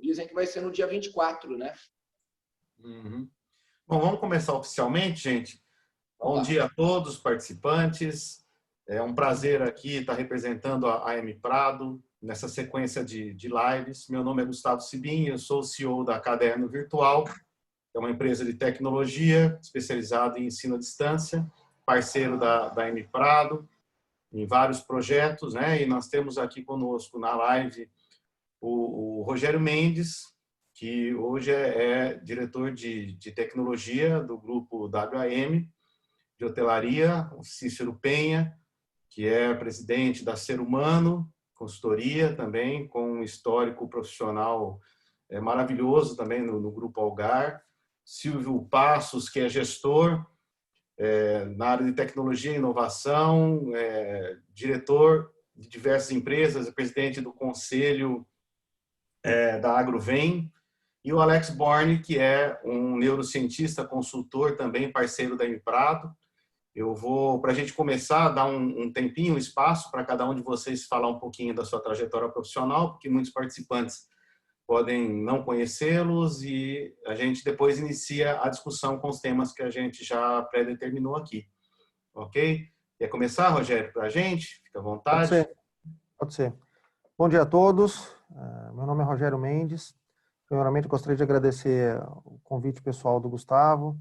dizem que vai ser no dia 24, né? Uhum. Bom, vamos começar oficialmente, gente. Bom dia a todos os participantes. É um prazer aqui estar representando a AM Prado nessa sequência de lives. Meu nome é Gustavo Sibin, eu sou o CEO da Caderno Virtual, que é uma empresa de tecnologia especializada em ensino à distância, parceiro da AM Prado, em vários projetos, né? E nós temos aqui conosco na live o Rogério Mendes, que hoje é diretor de tecnologia do grupo WAM, de hotelaria, o Cícero Penha, que é presidente da Ser Humano, consultoria também, com um histórico profissional maravilhoso também no Grupo Algar. Silvio Passos, que é gestor na área de tecnologia e inovação, diretor de diversas empresas, presidente do conselho da Agrovem, e o Alex Borne, que é um neurocientista, consultor também, parceiro da Emprado. Eu vou, para a gente começar, dar um tempinho, um espaço para cada um de vocês falar um pouquinho da sua trajetória profissional, porque muitos participantes podem não conhecê-los e a gente depois inicia a discussão com os temas que a gente já pré-determinou aqui. Ok? Quer começar, Rogério, para a gente? Fica à vontade. Pode ser. Pode ser. Bom dia a todos. Meu nome é Rogério Mendes. Primeiramente, gostaria de agradecer o convite pessoal do Gustavo,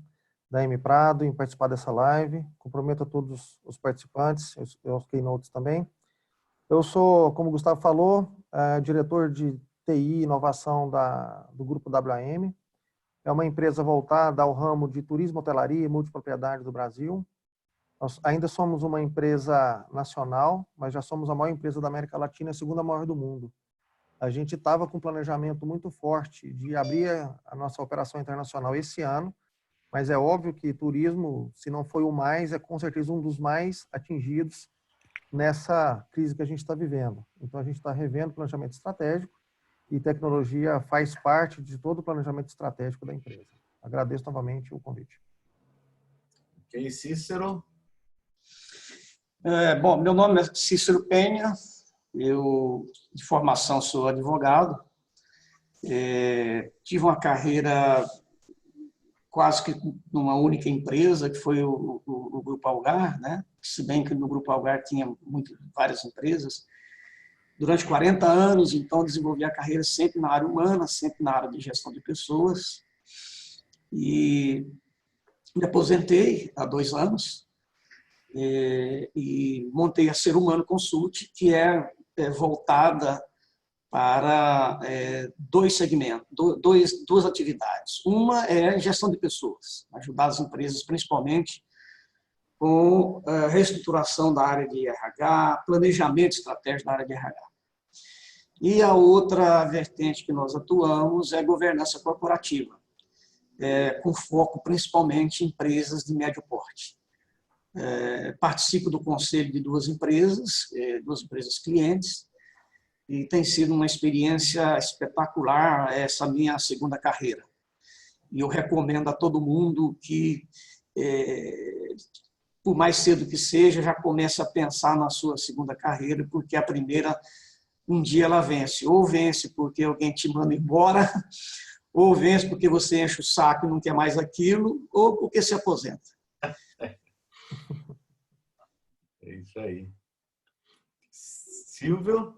da M Prado, em participar dessa live. Cumprimento a todos os participantes, os keynotes também. Eu sou, como o Gustavo falou, diretor de TI e inovação do Grupo WAM. É uma empresa voltada ao ramo de turismo, hotelaria e multipropriedade do Brasil. Nós ainda somos uma empresa nacional, mas já somos a maior empresa da América Latina e a segunda maior do mundo. A gente estava com um planejamento muito forte de abrir a nossa operação internacional esse ano, mas é óbvio que turismo, se não foi o mais, é com certeza um dos mais atingidos nessa crise que a gente está vivendo. Então, a gente está revendo o planejamento estratégico e tecnologia faz parte de todo o planejamento estratégico da empresa. Agradeço novamente o convite. Ok, Cícero. Bom, meu nome é Cícero Penha, eu de formação sou advogado, tive uma carreira quase que numa única empresa, que foi o Grupo Algar, né? Se bem que no Grupo Algar tinha várias empresas. Durante 40 anos, então, desenvolvi a carreira sempre na área humana, sempre na área de gestão de pessoas. E me aposentei há 2 anos e montei a Ser Humano Consult, que é voltada para 2 segmentos, duas atividades. Uma é gestão de pessoas, ajudar as empresas, principalmente, com a reestruturação da área de RH, planejamento estratégico da área de RH. E a outra vertente que nós atuamos é governança corporativa, com foco principalmente em empresas de médio porte. Participo do conselho de 2 empresas clientes, e tem sido uma experiência espetacular essa minha segunda carreira. E eu recomendo a todo mundo que, por mais cedo que seja, já comece a pensar na sua segunda carreira, porque a primeira, um dia ela vence. Ou vence porque alguém te manda embora, ou vence porque você enche o saco e não quer mais aquilo, ou porque se aposenta. É isso aí. Silvio?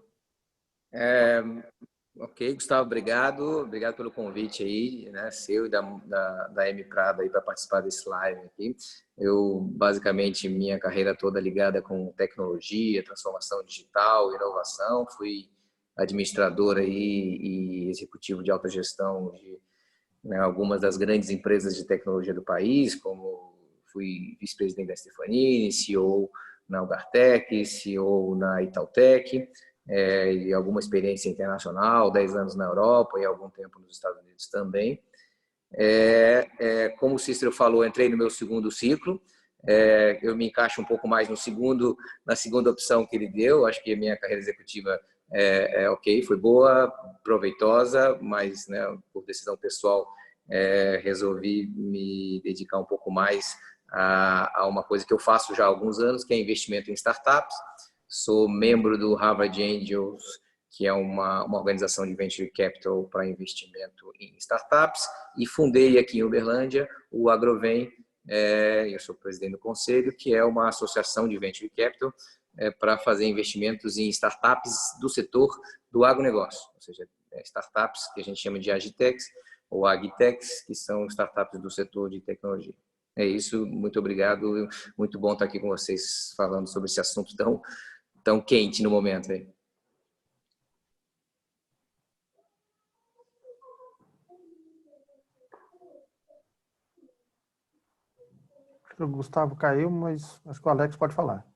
Ok, Gustavo, obrigado pelo convite aí, né, seu e da M Prado aí para participar desse live aqui. Eu, basicamente, minha carreira toda ligada com tecnologia, transformação digital, inovação, fui administrador aí e executivo de alta gestão de algumas das grandes empresas de tecnologia do país, como fui vice-presidente da Stefanini, CEO na Algartec, CEO na Itautec, e alguma experiência internacional, 10 anos na Europa e algum tempo nos Estados Unidos também. Como o Cícero falou, entrei no meu segundo ciclo, eu me encaixo um pouco mais na segunda opção que ele deu. Acho que a minha carreira executiva ok, foi boa, proveitosa, mas, né, por decisão pessoal, resolvi me dedicar um pouco mais a uma coisa que eu faço já há alguns anos, que é investimento em startups. Sou membro do Harvard Angels que é uma organização de venture capital para investimento em startups, e fundei aqui em Uberlândia o Agrovem. Eu sou presidente do conselho, que é uma associação de venture capital para fazer investimentos em startups do setor do agronegócio, ou seja, startups que a gente chama de agitecs ou agtechs, que são startups do setor de tecnologia. É isso, muito obrigado, muito bom estar aqui com vocês falando sobre esse assunto tão quente no momento aí. O Gustavo caiu, mas acho que o Alex pode falar.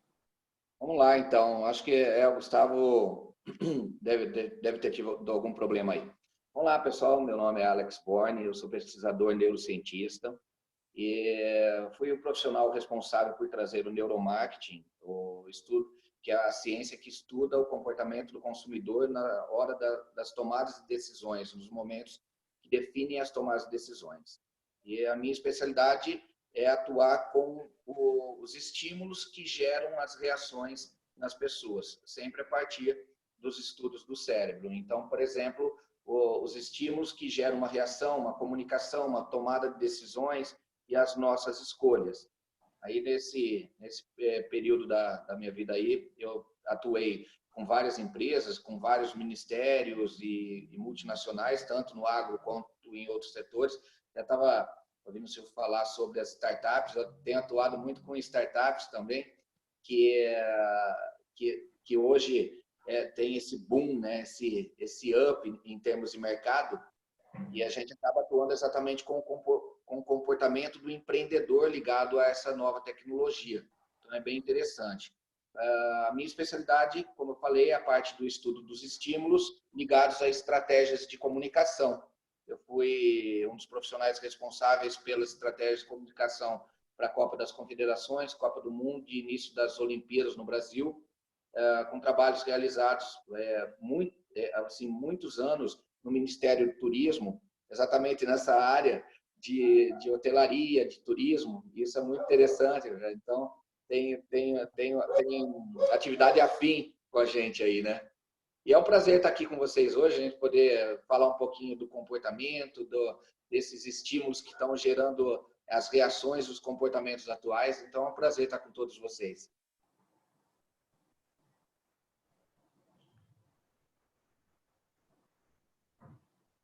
Vamos lá, então. Acho que o Gustavo deve ter tido algum problema aí. Vamos lá, pessoal. Meu nome é Alex Borne, eu sou pesquisador neurocientista e fui o profissional responsável por trazer o neuromarketing, o estudo, que é a ciência que estuda o comportamento do consumidor na hora das tomadas de decisões, nos momentos que definem as tomadas de decisões. E a minha especialidade é atuar com os estímulos que geram as reações nas pessoas, sempre a partir dos estudos do cérebro. Então, por exemplo, os estímulos que geram uma reação, uma comunicação, uma tomada de decisões e as nossas escolhas. Aí, nesse período da minha vida aí, eu atuei com várias empresas, com vários ministérios e multinacionais, tanto no agro quanto em outros setores. Eu estava ouvindo o senhor falar sobre as startups, eu tenho atuado muito com startups também, que hoje tem esse boom, né? esse up em termos de mercado, e a gente acaba atuando exatamente com o comportamento do empreendedor ligado a essa nova tecnologia. Então, é bem interessante. A minha especialidade, como eu falei, é a parte do estudo dos estímulos ligados a estratégias de comunicação. Eu fui um dos profissionais responsáveis pelas estratégias de comunicação para a Copa das Confederações, Copa do Mundo e início das Olimpíadas no Brasil, com trabalhos realizados muitos anos no Ministério do Turismo, exatamente nessa área de hotelaria, de turismo. Isso é muito interessante. Então, tem atividade afim com a gente aí, né? E é um prazer estar aqui com vocês hoje, a gente poder falar um pouquinho do comportamento, desses estímulos que estão gerando as reações, os comportamentos atuais. Então, é um prazer estar com todos vocês.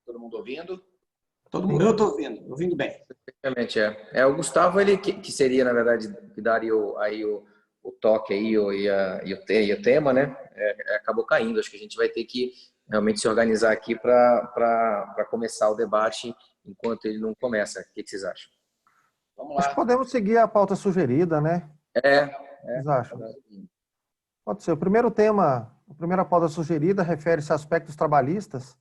Todo mundo ouvindo? Todo mundo, eu estou ouvindo bem. Realmente o Gustavo, ele que seria, na verdade, que daria aí o toque aí e o tema, né? Acabou caindo. Acho que a gente vai ter que realmente se organizar aqui para começar o debate enquanto ele não começa. O que vocês acham? Vamos lá. Acho que podemos seguir a pauta sugerida, né? Vocês acham? Pode ser. O primeiro tema, a primeira pauta sugerida refere-se a aspectos trabalhistas,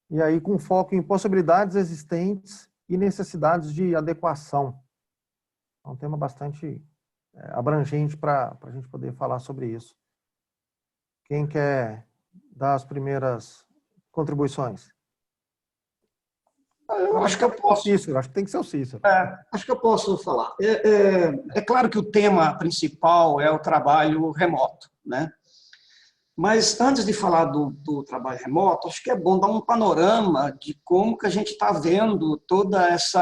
e aí com foco em possibilidades existentes e necessidades de adequação. É um tema bastante abrangente para a gente poder falar sobre isso. Quem quer dar as primeiras contribuições? Eu acho que eu posso. Cícero, acho que tem que ser o Cícero. Acho que eu posso falar. É claro que o tema principal é o trabalho remoto, né? Mas antes de falar do trabalho remoto, acho que é bom dar um panorama de como que a gente está vendo todas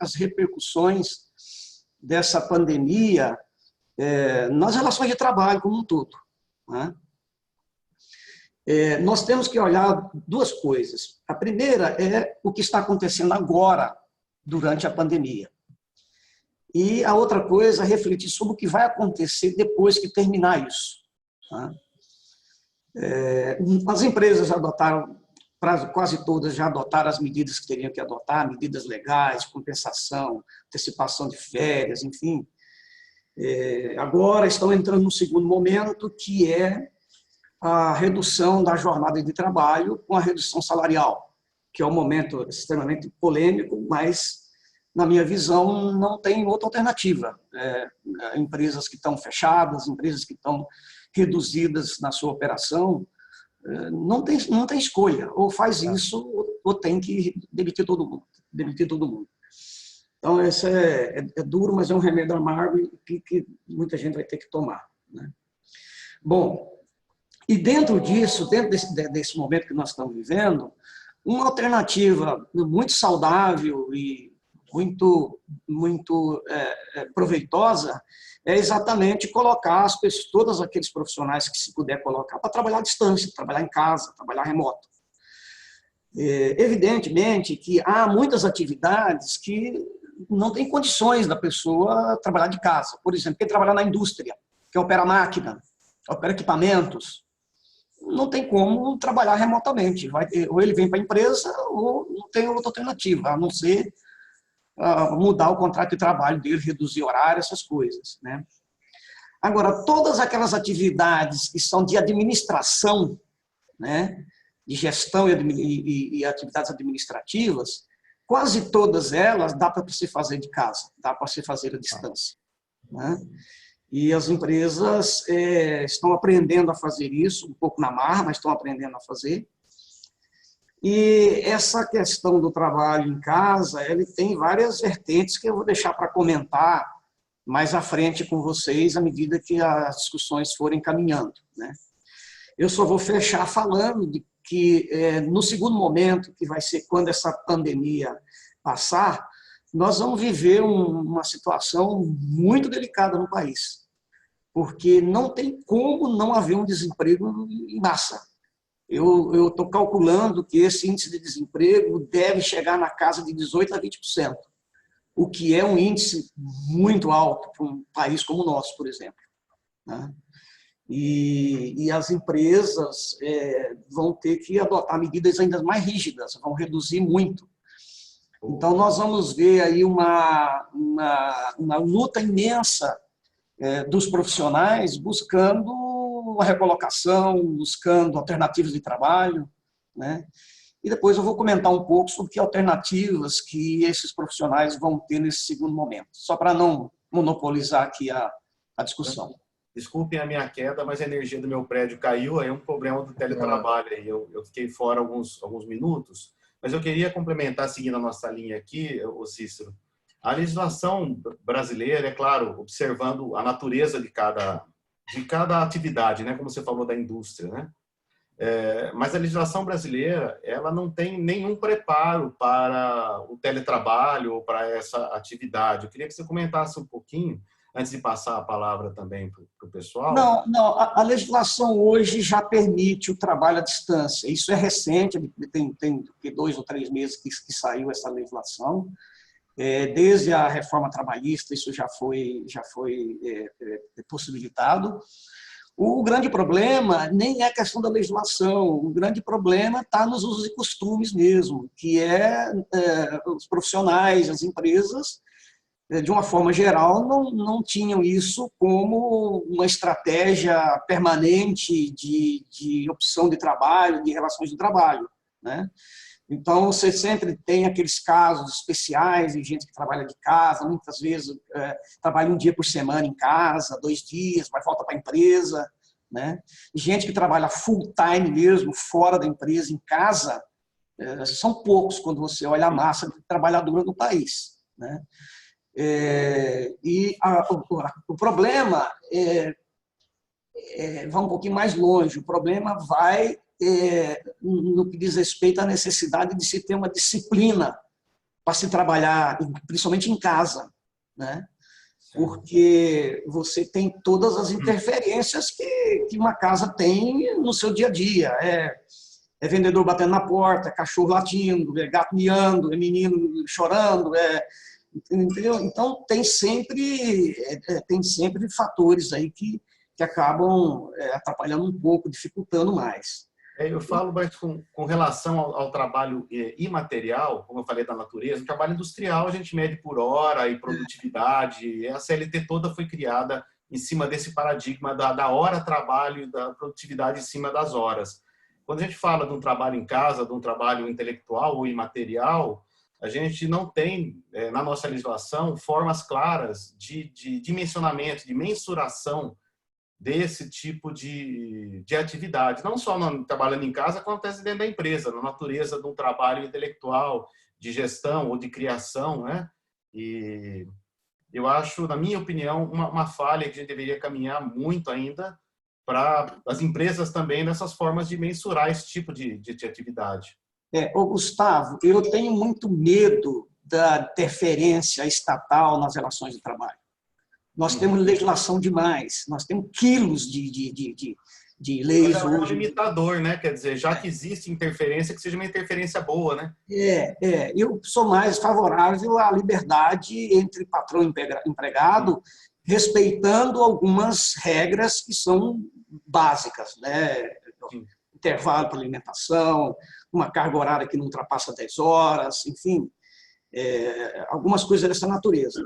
as repercussões dessa pandemia nas relações de trabalho como um todo, né? Nós temos que olhar duas coisas. A primeira é o que está acontecendo agora, durante a pandemia. E a outra coisa é refletir sobre o que vai acontecer depois que terminar isso, né? As empresas já adotaram, quase todas já adotaram as medidas que teriam que adotar, medidas legais, compensação, antecipação de férias, enfim. Agora estão entrando no segundo momento, que é a redução da jornada de trabalho com a redução salarial, que é um momento extremamente polêmico, mas, na minha visão, não tem outra alternativa. Empresas que estão fechadas, empresas que estão reduzidas na sua operação, não tem escolha, ou faz isso ou tem que demitir todo mundo. Então, esse é duro, mas é um remédio amargo que muita gente vai ter que tomar, né? Bom, E dentro disso, dentro desse momento que nós estamos vivendo, uma alternativa muito saudável e muito proveitosa é exatamente colocar as pessoas, todos aqueles profissionais que se puder colocar para trabalhar à distância, trabalhar em casa, trabalhar remoto. Evidentemente que há muitas atividades que não tem condições da pessoa trabalhar de casa. Por exemplo, quem trabalha na indústria, quem opera máquina, opera equipamentos, não tem como trabalhar remotamente. Ou ele vem para a empresa ou não tem outra alternativa, a não ser mudar o contrato de trabalho dele, reduzir horário, essas coisas, né? Agora, todas aquelas atividades que são de administração, né, de gestão e atividades administrativas, quase todas elas dá para se fazer de casa, dá para se fazer à distância, né? E as empresas estão aprendendo a fazer isso, um pouco na marra, mas estão aprendendo a fazer. E essa questão do trabalho em casa, ele tem várias vertentes que eu vou deixar para comentar mais à frente com vocês, à medida que as discussões forem caminhando, né? Eu só vou fechar falando de que no segundo momento, que vai ser quando essa pandemia passar, nós vamos viver uma situação muito delicada no país, porque não tem como não haver um desemprego em massa. Eu estou calculando que esse índice de desemprego deve chegar na casa de 18% a 20%, o que é um índice muito alto para um país como o nosso, por exemplo, né? E as empresas vão ter que adotar medidas ainda mais rígidas, vão reduzir muito. Então, nós vamos ver aí uma luta imensa dos profissionais buscando a recolocação, buscando alternativas de trabalho, né? E depois eu vou comentar um pouco sobre que alternativas que esses profissionais vão ter nesse segundo momento, só para não monopolizar aqui a discussão. Desculpem a minha queda, mas a energia do meu prédio caiu, aí é um problema do teletrabalho. Aí eu fiquei fora alguns minutos, mas eu queria complementar, seguindo a nossa linha aqui, Cícero. A legislação brasileira, é claro, observando a natureza de cada atividade, né, como você falou da indústria, né? Mas a legislação brasileira, ela não tem nenhum preparo para o teletrabalho ou para essa atividade. Eu queria que você comentasse um pouquinho, antes de passar a palavra também para o pessoal. Não, a legislação hoje já permite o trabalho à distância. Isso é recente, tem 2 ou 3 meses que saiu essa legislação. Desde a reforma trabalhista, isso já foi possibilitado. O grande problema nem é a questão da legislação, o grande problema está nos usos e costumes mesmo, que os profissionais, as empresas, de uma forma geral, não tinham isso como uma estratégia permanente de opção de trabalho, de relações de trabalho, né? Então, você sempre tem aqueles casos especiais de gente que trabalha de casa, muitas vezes trabalha um dia por semana em casa, 2 dias, vai volta para a empresa, né? Gente que trabalha full time mesmo, fora da empresa, em casa, são poucos quando você olha a massa de trabalhadora do país, né? O problema vai um pouquinho mais longe. O problema vai no que diz respeito à necessidade de se ter uma disciplina para se trabalhar, principalmente em casa, né? Porque você tem todas as interferências que uma casa tem no seu dia a dia. É vendedor batendo na porta, é cachorro latindo, é gato miando, é menino chorando, entendeu? Então, tem sempre fatores aí que acabam atrapalhando um pouco, dificultando mais. Eu falo mais com relação ao trabalho imaterial, como eu falei da natureza, o trabalho industrial a gente mede por hora e produtividade, a CLT toda foi criada em cima desse paradigma da hora trabalho e da produtividade em cima das horas. Quando a gente fala de um trabalho em casa, de um trabalho intelectual ou imaterial, a gente não tem, na nossa legislação, formas claras de dimensionamento, de mensuração desse tipo de atividade. Não só trabalhando em casa, acontece dentro da empresa, na natureza de um trabalho intelectual, de gestão ou de criação, né? E eu acho, na minha opinião, uma falha que a gente deveria caminhar muito ainda para as empresas também nessas formas de mensurar esse tipo de atividade. Ô Gustavo, eu tenho muito medo da interferência estatal nas relações de trabalho. Nós temos legislação demais, nós temos quilos de leis Mas é um hoje. limitador, né? Quer dizer, já que existe interferência, que seja uma interferência boa, né? Eu sou mais favorável à liberdade entre patrão e empregado, respeitando algumas regras que são básicas, né? Intervalo para alimentação, uma carga horária que não ultrapassa 10 horas, enfim, algumas coisas dessa natureza.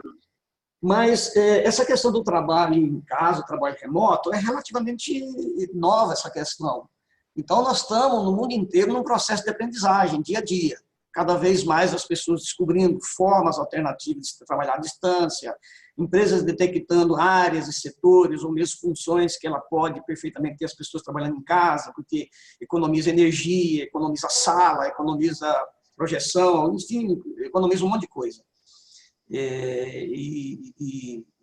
Mas essa questão do trabalho em casa, trabalho remoto, é relativamente nova essa questão. Então, nós estamos no mundo inteiro num processo de aprendizagem, dia a dia. Cada vez mais as pessoas descobrindo formas alternativas de trabalhar à distância, empresas detectando áreas e setores ou mesmo funções que ela pode perfeitamente ter as pessoas trabalhando em casa, porque economiza energia, economiza sala, economiza projeção, enfim, economiza um monte de coisa.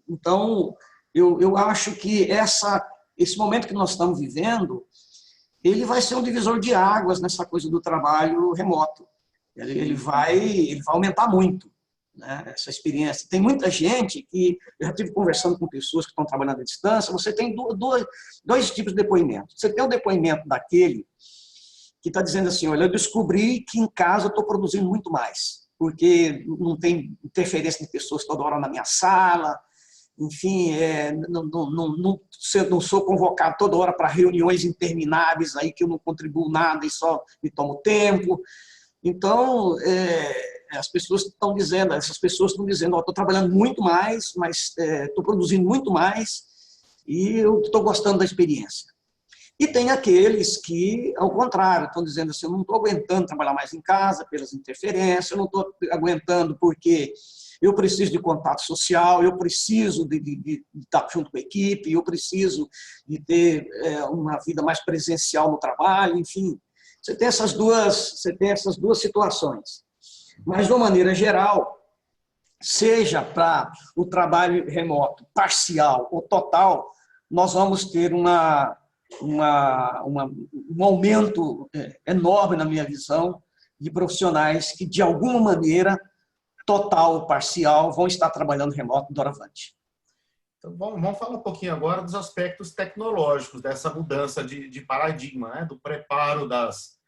Então, eu acho que esse momento que nós estamos vivendo, ele vai ser um divisor de águas nessa coisa do trabalho remoto. Ele vai aumentar muito, né, essa experiência. Tem muita gente que, eu já estive conversando com pessoas que estão trabalhando à distância, você tem dois tipos de depoimento. Você tem o depoimento daquele que está dizendo assim, olha, eu descobri que em casa eu estou produzindo muito mais, porque não tem interferência de pessoas toda hora na minha sala, enfim, não sou convocado toda hora para reuniões intermináveis aí que eu não contribuo nada e só me tomo tempo. Então, essas pessoas estão dizendo, estou trabalhando muito mais, mas estou produzindo muito mais e eu estou gostando da experiência. E tem aqueles que, ao contrário, estão dizendo assim, eu não estou aguentando trabalhar mais em casa pelas interferências, eu não estou aguentando porque eu preciso de contato social, eu preciso de estar junto com a equipe, eu preciso de ter uma vida mais presencial no trabalho, enfim. Você tem essas duas situações. Mas, de uma maneira geral, seja para o trabalho remoto parcial ou total, nós vamos ter um aumento enorme, na minha visão, de profissionais que, de alguma maneira, total ou parcial, vão estar trabalhando remoto doravante. Então, vamos falar um pouquinho agora dos aspectos tecnológicos dessa mudança de paradigma, né? Do preparo das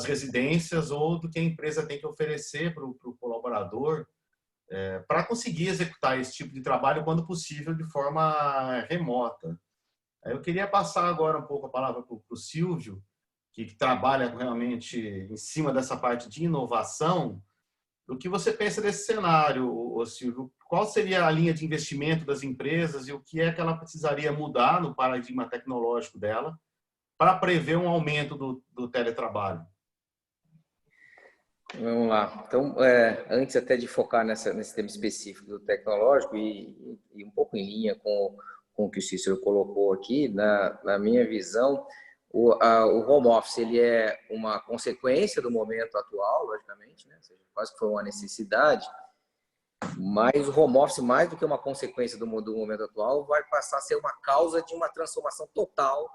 residências ou do que a empresa tem que oferecer para o colaborador para conseguir executar esse tipo de trabalho, quando possível, de forma remota. Eu queria passar agora um pouco a palavra para o Silvio, que trabalha realmente em cima dessa parte de inovação. O que você pensa desse cenário, Silvio? Qual seria a linha de investimento das empresas e o que é que ela precisaria mudar no paradigma tecnológico dela para prever um aumento do teletrabalho? Vamos lá. Então, antes até de focar nesse tema específico do tecnológico e um pouco em linha com o que o Cícero colocou aqui, na minha visão, o home office ele é uma consequência do momento atual, logicamente, né? Ou seja, quase que foi uma necessidade, mas o home office, mais do que uma consequência do momento atual, vai passar a ser uma causa de uma transformação total,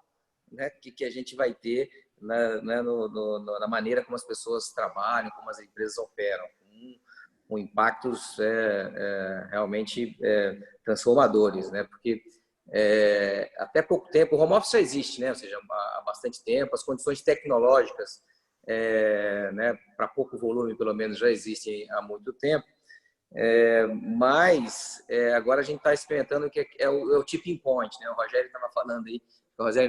né, que a gente vai ter na maneira como as pessoas trabalham, como as empresas operam, com impactos realmente transformadores, né? Porque até pouco tempo o home office já existe, né? Ou seja, há bastante tempo, as condições tecnológicas, né, para pouco volume pelo menos, já existem há muito tempo. Mas agora a gente está experimentando o que é o tipping point, né? O Rogério estava falando aí,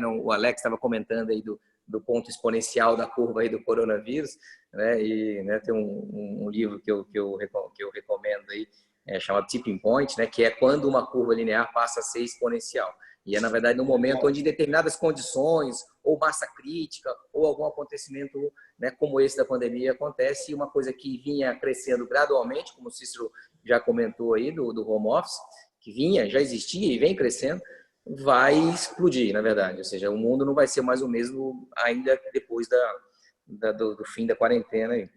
o Alex estava comentando aí do ponto exponencial da curva aí do coronavírus, né? E, né, tem um livro que eu recomendo aí, chamado Tipping Point, né? Que é quando uma curva linear passa a ser exponencial. E na verdade, no momento onde determinadas condições, ou massa crítica, ou algum acontecimento, né, como esse da pandemia acontece, e uma coisa que vinha crescendo gradualmente, como o Cícero já comentou aí, do home office, que já existia e vem crescendo, vai explodir, na verdade. Ou seja, o mundo não vai ser mais o mesmo ainda depois do fim da quarentena aí.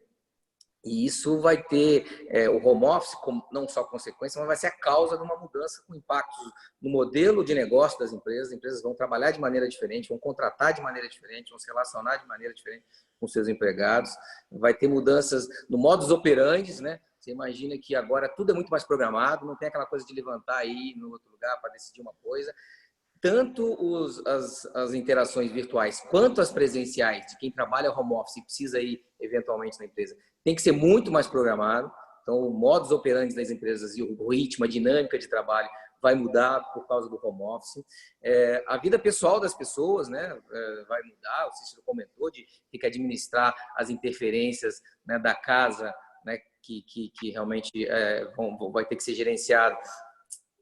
E isso vai ter o home office como não só consequência, mas vai ser a causa de uma mudança com impactos no modelo de negócio das empresas. As empresas vão trabalhar de maneira diferente, vão contratar de maneira diferente, vão se relacionar de maneira diferente com seus empregados. Vai ter mudanças no modus operandi, né? Você imagina que agora tudo é muito mais programado, não tem aquela coisa de levantar aí no outro lugar para decidir uma coisa. Tanto as interações virtuais quanto as presenciais de quem trabalha home office e precisa ir eventualmente na empresa tem que ser muito mais programado. Então, o modus operandi das empresas e o ritmo, a dinâmica de trabalho vai mudar por causa do home office. A vida pessoal das pessoas, né, vai mudar. O Cícero comentou de ter que administrar as interferências, né, da casa, né, que realmente vai ter que ser gerenciado.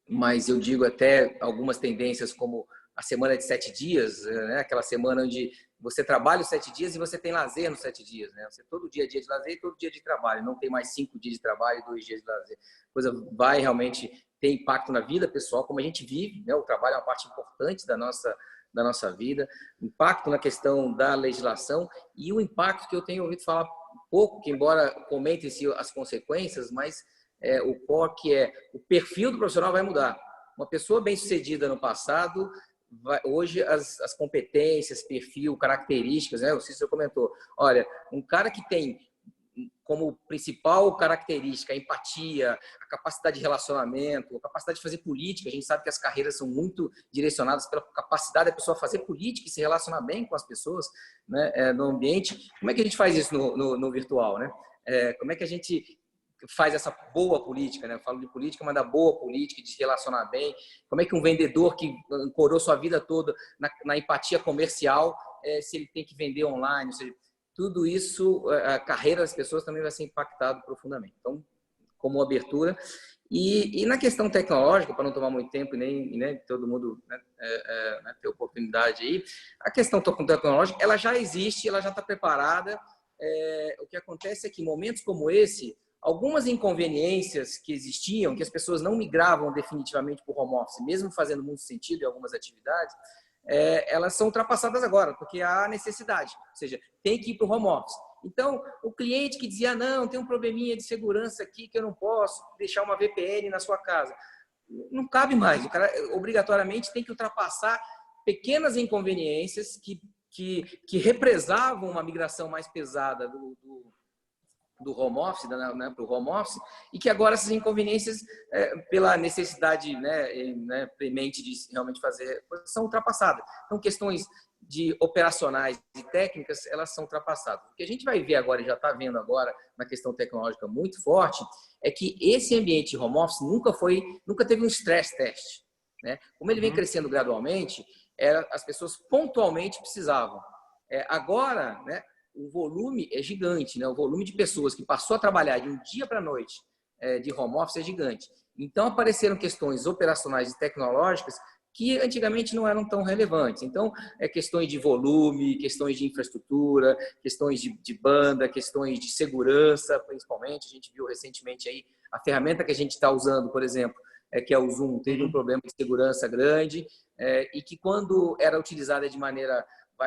Mas eu digo até algumas tendências como a semana de 7 dias, né? Aquela semana onde você trabalha os 7 dias e você tem lazer nos 7 dias. Né? Você, todo dia é dia de lazer e todo dia é de trabalho. Não tem mais 5 dias de trabalho e 2 dias de lazer. A coisa vai realmente ter impacto na vida pessoal, como a gente vive. Né? O trabalho é uma parte importante da nossa vida. Impacto na questão da legislação e o impacto que eu tenho ouvido falar pouco, que embora comentem-se as consequências, mas o core, que é o perfil do profissional vai mudar. Uma pessoa bem-sucedida no passado, hoje as competências, perfil, características, né? O Cícero comentou, olha, um cara que tem como principal característica a empatia, a capacidade de relacionamento, a capacidade de fazer política. A gente sabe que as carreiras são muito direcionadas pela capacidade da pessoa fazer política e se relacionar bem com as pessoas, né, no ambiente. Como é que a gente faz isso no virtual, né? Como é que a gente faz essa boa política, né? Eu falo de política, mas da boa política, de se relacionar bem. Como é que um vendedor que ancorou sua vida toda na empatia comercial, se ele tem que vender online, seja, tudo isso, a carreira das pessoas também vai ser impactado profundamente. Então, como abertura. E na questão tecnológica, para não tomar muito tempo e nem, né, todo mundo, né, ter oportunidade aí, a questão tecnológica, ela já existe, ela já está preparada. O que acontece é que em momentos como esse, algumas inconveniências que existiam, que as pessoas não migravam definitivamente para o home office, mesmo fazendo muito sentido em algumas atividades, elas são ultrapassadas agora, porque há necessidade, ou seja, tem que ir para o home office. Então, o cliente que dizia, não, tem um probleminha de segurança aqui que eu não posso deixar uma VPN na sua casa, não cabe mais. O cara obrigatoriamente tem que ultrapassar pequenas inconveniências que represavam uma migração mais pesada do home office, né, para o home office, e que agora essas inconveniências, pela necessidade, né, premente de realmente fazer, são ultrapassadas. Então, questões de operacionais e técnicas, elas são ultrapassadas. O que a gente vai ver agora, e já está vendo agora na questão tecnológica muito forte, é que esse ambiente de home office nunca teve um stress test. Né? Como ele vem crescendo gradualmente, as pessoas pontualmente precisavam. Agora, né, o volume é gigante, né? O volume de pessoas que passou a trabalhar de um dia para a noite de home office é gigante. Então, apareceram questões operacionais e tecnológicas que antigamente não eram tão relevantes. Então, questões de volume, questões de infraestrutura, questões de banda, questões de segurança, principalmente. A gente viu recentemente aí a ferramenta que a gente está usando, por exemplo, que é o Zoom, teve um problema de segurança grande e que quando era utilizada de maneira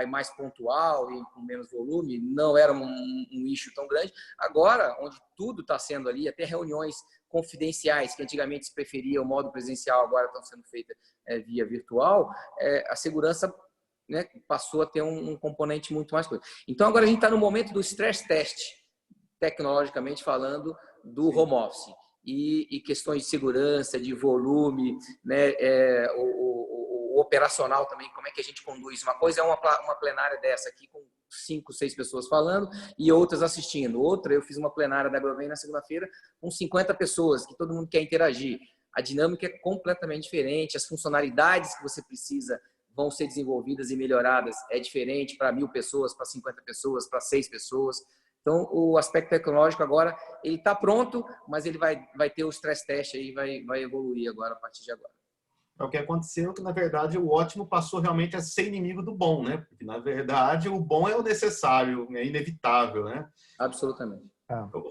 mais pontual e com menos volume, não era um issue tão grande. Agora, onde tudo está sendo ali, até reuniões confidenciais, que antigamente se preferia o modo presencial, agora estão sendo feitas via virtual, a segurança, né, passou a ter um componente muito mais coisa. Então, agora a gente está no momento do stress test, tecnologicamente falando, do home office. E questões de segurança, de volume, né, o operacional também, como é que a gente conduz. Uma coisa é uma plenária dessa aqui com 5, 6 pessoas falando e outras assistindo. Outra, eu fiz uma plenária da Agrovem na segunda-feira com 50 pessoas, que todo mundo quer interagir. A dinâmica é completamente diferente, as funcionalidades que você precisa vão ser desenvolvidas e melhoradas. É diferente para 1.000 pessoas, para 50 pessoas, para 6 pessoas. Então, o aspecto tecnológico agora, ele está pronto, mas ele vai ter o stress test aí, vai evoluir agora, a partir de agora. O que aconteceu é que, na verdade, o ótimo passou realmente a ser inimigo do bom, né? Porque, na verdade, o bom é o necessário, é inevitável, né? Absolutamente.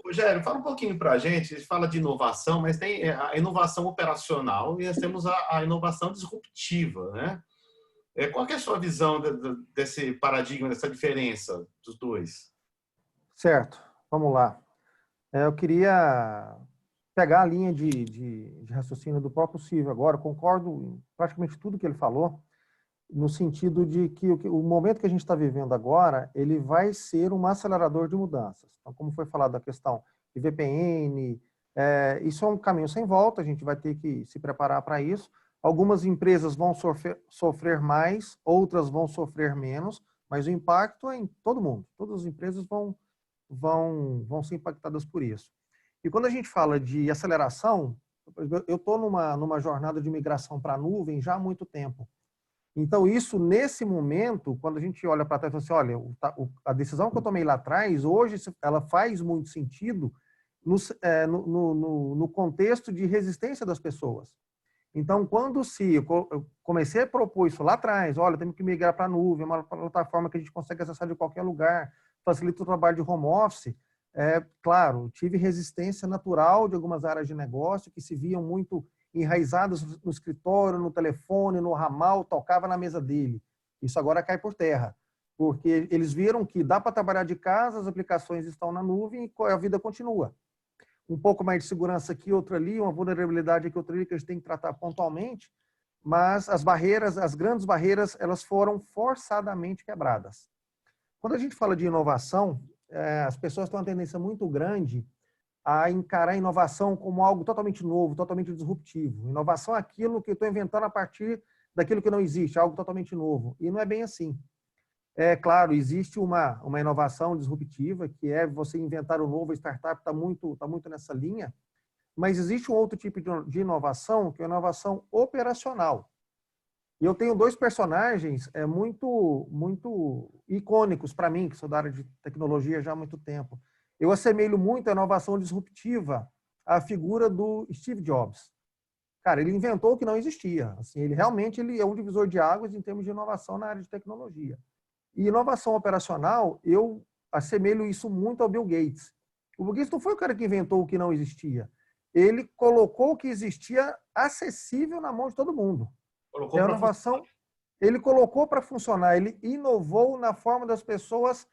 Rogério, fala um pouquinho para a gente fala de inovação, mas tem a inovação operacional e nós temos a inovação disruptiva, né? Qual que é a sua visão desse paradigma, dessa diferença dos dois? Certo, vamos lá. Eu queria pegar a linha de raciocínio do próprio Silvio agora, concordo em praticamente tudo que ele falou, no sentido de que o momento que a gente está vivendo agora, ele vai ser um acelerador de mudanças. Então, como foi falado da questão de VPN, isso é um caminho sem volta, a gente vai ter que se preparar para isso. Algumas empresas vão sofrer mais, outras vão sofrer menos, mas o impacto é em todo mundo. Todas as empresas vão ser impactadas por isso. E quando a gente fala de aceleração, eu estou numa jornada de migração para a nuvem já há muito tempo. Então, isso, nesse momento, quando a gente olha para trás e fala assim, olha, a decisão que eu tomei lá atrás, hoje, ela faz muito sentido no contexto de resistência das pessoas. Então, quando eu comecei a propor isso lá atrás, olha, temos que migrar para a nuvem, uma plataforma que a gente consegue acessar de qualquer lugar, facilita o trabalho de home office, claro, tive resistência natural de algumas áreas de negócio que se viam muito enraizadas no escritório, no telefone, no ramal, tocava na mesa dele. Isso agora cai por terra, porque eles viram que dá para trabalhar de casa, as aplicações estão na nuvem e a vida continua. Um pouco mais de segurança aqui, outra ali, uma vulnerabilidade aqui, outra ali, que a gente tem que tratar pontualmente, mas as grandes barreiras, elas foram forçadamente quebradas. Quando a gente fala de inovação, as pessoas têm uma tendência muito grande a encarar a inovação como algo totalmente novo, totalmente disruptivo. Inovação é aquilo que eu estou inventando a partir daquilo que não existe, algo totalmente novo. E não é bem assim. Claro, existe uma inovação disruptiva, que é você inventar o novo, a startup está muito nessa linha, mas existe um outro tipo de inovação, que é a inovação operacional. E eu tenho dois personagens muito icônicos para mim, que sou da área de tecnologia já há muito tempo. Eu assemelho muito a inovação disruptiva à figura do Steve Jobs. Cara, ele inventou o que não existia. Assim, ele é um divisor de águas em termos de inovação na área de tecnologia. E inovação operacional, eu assemelho isso muito ao Bill Gates. O Bill Gates não foi o cara que inventou o que não existia. Ele colocou o que existia acessível na mão de todo mundo. A inovação, ele colocou para funcionar, ele inovou na forma das pessoas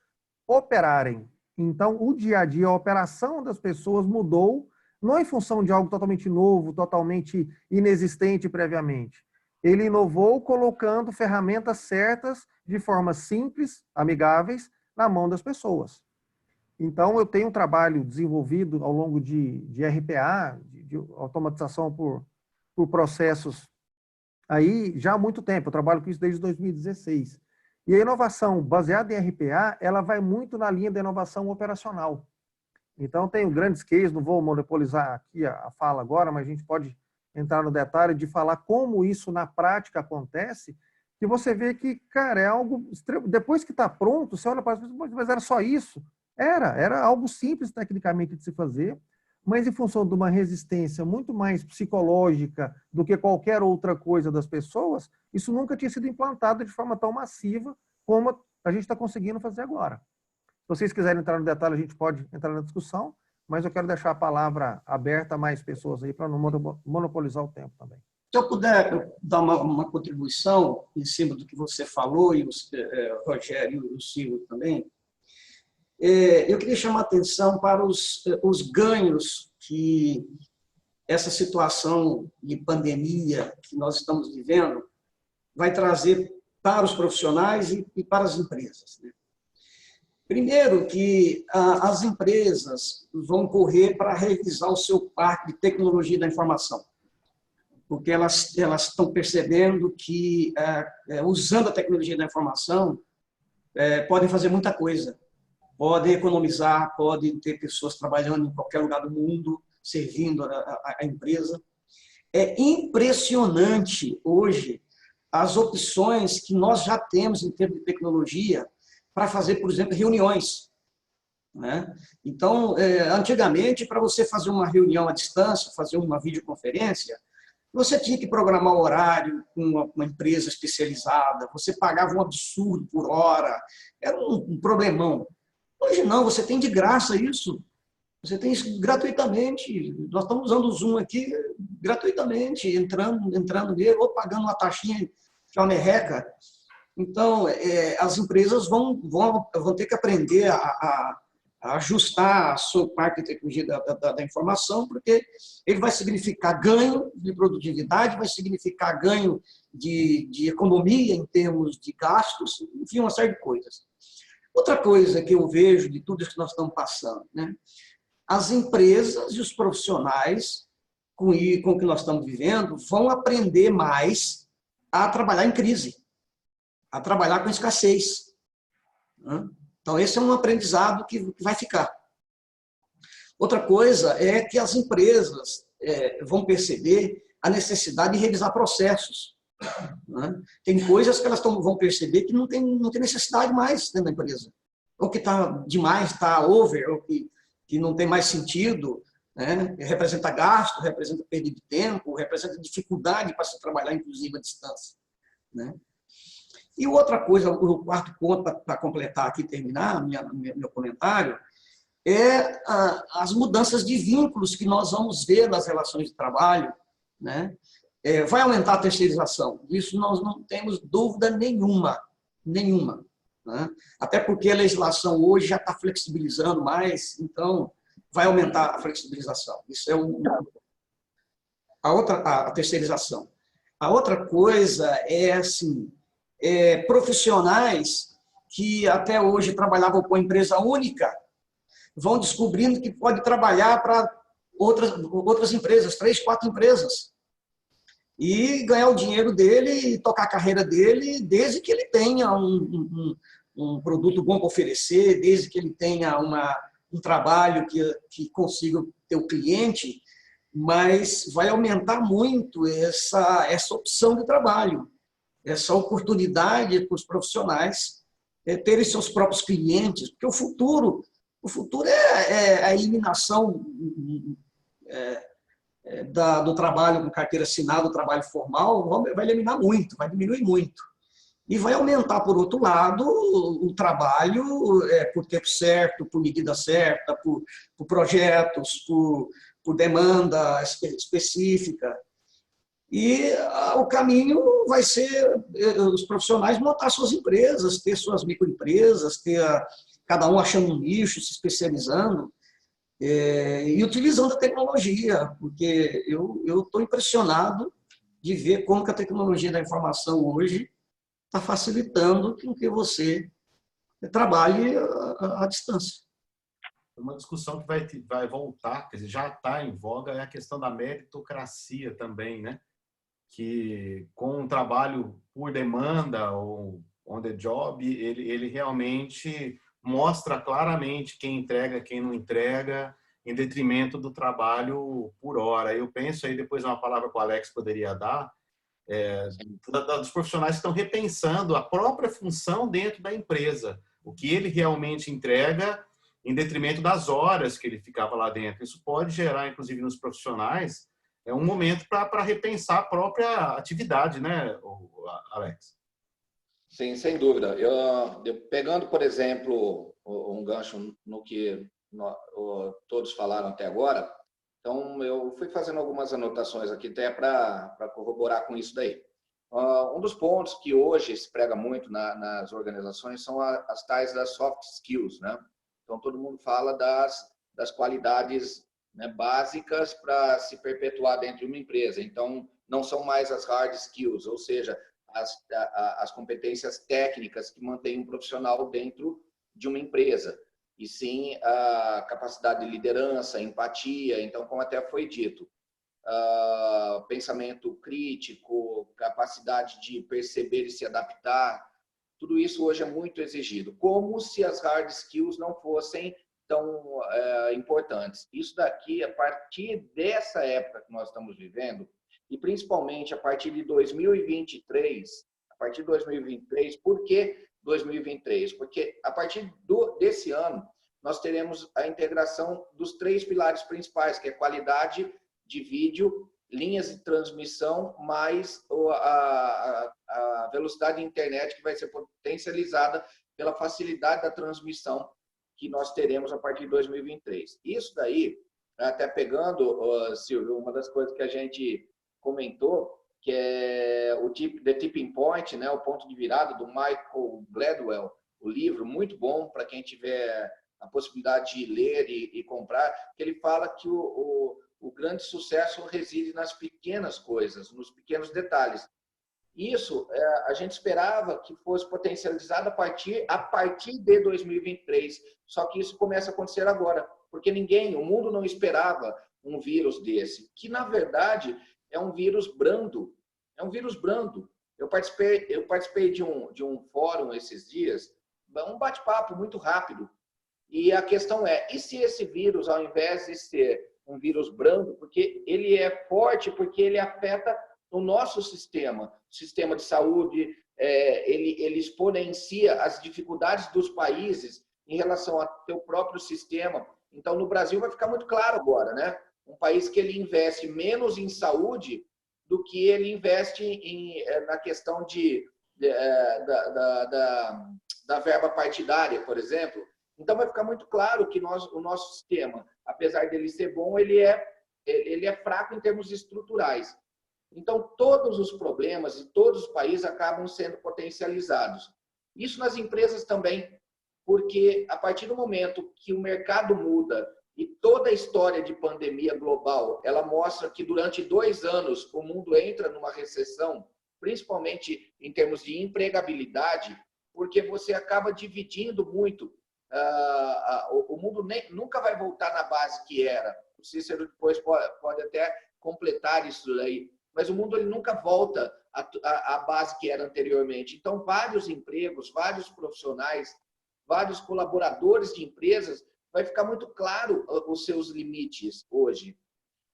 operarem. Então, o dia a dia, a operação das pessoas mudou, não em função de algo totalmente novo, totalmente inexistente previamente. Ele inovou colocando ferramentas certas, de forma simples, amigáveis, na mão das pessoas. Então, eu tenho um trabalho desenvolvido ao longo de RPA, de automatização por processos, aí já há muito tempo. Eu trabalho com isso desde 2016. E a inovação baseada em RPA, ela vai muito na linha da inovação operacional. Então, tenho grandes cases, não vou monopolizar aqui a fala agora, mas a gente pode entrar no detalhe de falar como isso na prática acontece, que você vê que, cara, é algo... Depois que está pronto, você olha para as pessoas, mas era só isso? Era algo simples tecnicamente de se fazer, mas em função de uma resistência muito mais psicológica do que qualquer outra coisa das pessoas, isso nunca tinha sido implantado de forma tão massiva como a gente está conseguindo fazer agora. Se vocês quiserem entrar no detalhe, a gente pode entrar na discussão, mas eu quero deixar a palavra aberta a mais pessoas aí para não monopolizar o tempo também. Se eu puder dar uma contribuição em cima do que você falou, e o Rogério e o Silvio também, eu queria chamar a atenção para os ganhos que essa situação de pandemia que nós estamos vivendo vai trazer para os profissionais e para as empresas, né? Primeiro, que as empresas vão correr para revisar o seu parque de tecnologia da informação, porque elas estão percebendo que, usando a tecnologia da informação, podem fazer muita coisa. Podem economizar, podem ter pessoas trabalhando em qualquer lugar do mundo, servindo a empresa. É impressionante hoje as opções que nós já temos em termos de tecnologia para fazer, por exemplo, reuniões, né? Então, antigamente, para você fazer uma reunião à distância, fazer uma videoconferência, você tinha que programar o horário com uma empresa especializada, você pagava um absurdo por hora, era um problemão. Hoje não, você tem de graça isso. Você tem isso gratuitamente. Nós estamos usando o Zoom aqui gratuitamente, entrando nele, ou pagando uma taxinha que é uma merreca. Então, as empresas vão ter que aprender a ajustar a sua parte de tecnologia da informação, porque ele vai significar ganho de produtividade, vai significar ganho de economia em termos de gastos, enfim, uma série de coisas. Outra coisa que eu vejo de tudo isso que nós estamos passando, né? As empresas e os profissionais, com o que nós estamos vivendo, vão aprender mais a trabalhar em crise, a trabalhar com escassez, né? Então, esse é um aprendizado que vai ficar. Outra coisa é que as empresas vão perceber a necessidade de revisar processos, né? Tem coisas que elas vão perceber que não tem necessidade mais dentro da empresa. Ou que está demais, está over, ou que não tem mais sentido, né? Representa gasto, representa perda de tempo, representa dificuldade para se trabalhar, inclusive, à distância, né? E outra coisa, o quarto ponto, para completar aqui e terminar meu comentário, é as mudanças de vínculos que nós vamos ver nas relações de trabalho, né? Vai aumentar a terceirização. Isso nós não temos dúvida nenhuma, né? Até porque a legislação hoje já está flexibilizando mais, então vai aumentar a flexibilização. Isso é a terceirização. A outra coisa é assim, profissionais que até hoje trabalhavam com empresa única vão descobrindo que pode trabalhar para outras empresas, 3, 4 empresas, e ganhar o dinheiro dele e tocar a carreira dele, desde que ele tenha um produto bom para oferecer, desde que ele tenha um trabalho que consiga ter o cliente, mas vai aumentar muito essa opção de trabalho, essa oportunidade para os profissionais terem seus próprios clientes, porque o futuro é a eliminação do trabalho com carteira assinada, do trabalho formal, vai eliminar muito, vai diminuir muito. E vai aumentar, por outro lado, o trabalho por tempo certo, por medida certa, por projetos, por demanda específica. E o caminho vai ser os profissionais montar suas empresas, ter suas microempresas, cada um achando um nicho, se especializando e utilizando a tecnologia, porque eu estou impressionado de ver como que a tecnologia da informação hoje está facilitando com que você trabalhe à distância. Uma discussão que vai voltar, quer dizer, já está em voga, é a questão da meritocracia também, né? Que com um trabalho por demanda ou on the job, ele realmente mostra claramente quem entrega, quem não entrega, em detrimento do trabalho por hora. Eu penso aí, depois uma palavra que o Alex poderia dar, dos profissionais que estão repensando a própria função dentro da empresa, o que ele realmente entrega em detrimento das horas que ele ficava lá dentro. Isso pode gerar, inclusive, nos profissionais, um momento para repensar a própria atividade, né, Alex? Sim, sem dúvida. Pegando, por exemplo, um gancho no que todos falaram até agora, então eu fui fazendo algumas anotações aqui até para corroborar com isso daí. Um dos pontos que hoje se prega muito nas organizações são as tais das soft skills, né? Então todo mundo fala das qualidades, né, básicas para se perpetuar dentro de uma empresa. Então não são mais as hard skills, ou seja, as competências técnicas que mantêm um profissional dentro de uma empresa, e sim a capacidade de liderança, empatia. Então, como até foi dito, pensamento crítico, capacidade de perceber e se adaptar, tudo isso hoje é muito exigido, como se as hard skills não fossem tão importantes. Isso daqui, a partir dessa época que nós estamos vivendo, e principalmente a partir de 2023, por que 2023? Porque a partir desse ano, nós teremos a integração dos 3 pilares principais, que é qualidade de vídeo, linhas de transmissão, mais a velocidade de internet, que vai ser potencializada pela facilidade da transmissão que nós teremos a partir de 2023. Isso daí, até pegando, Silvio, uma das coisas que a gente comentou, que é o The Tipping Point, né, o ponto de virada, do Michael Gladwell, o livro muito bom para quem tiver a possibilidade de ler e comprar, que ele fala que o grande sucesso reside nas pequenas coisas, nos pequenos detalhes. Isso a gente esperava que fosse potencializado a partir de 2023, só que isso começa a acontecer agora, porque o mundo não esperava um vírus desse, que na verdade é um vírus brando, Eu participei de um fórum esses dias, um bate-papo muito rápido, e a questão é, e se esse vírus, ao invés de ser um vírus brando, porque ele é forte, porque ele afeta o nosso sistema de saúde, ele exponencia as dificuldades dos países em relação ao seu próprio sistema. Então, no Brasil vai ficar muito claro agora, né? Um país que ele investe menos em saúde do que ele investe na questão da verba partidária, por exemplo. Então, vai ficar muito claro que o nosso sistema, apesar dele ser bom, ele é fraco em termos estruturais. Então, todos os problemas de todos os países acabam sendo potencializados. Isso nas empresas também, porque a partir do momento que o mercado muda e toda a história de pandemia global, ela mostra que durante 2 anos o mundo entra numa recessão, principalmente em termos de empregabilidade, porque você acaba dividindo muito. O mundo nunca vai voltar na base que era. O Cícero depois pode até completar isso aí. Mas o mundo ele nunca volta à base que era anteriormente. Então, vários empregos, vários profissionais, vários colaboradores de empresas, vai ficar muito claro os seus limites hoje.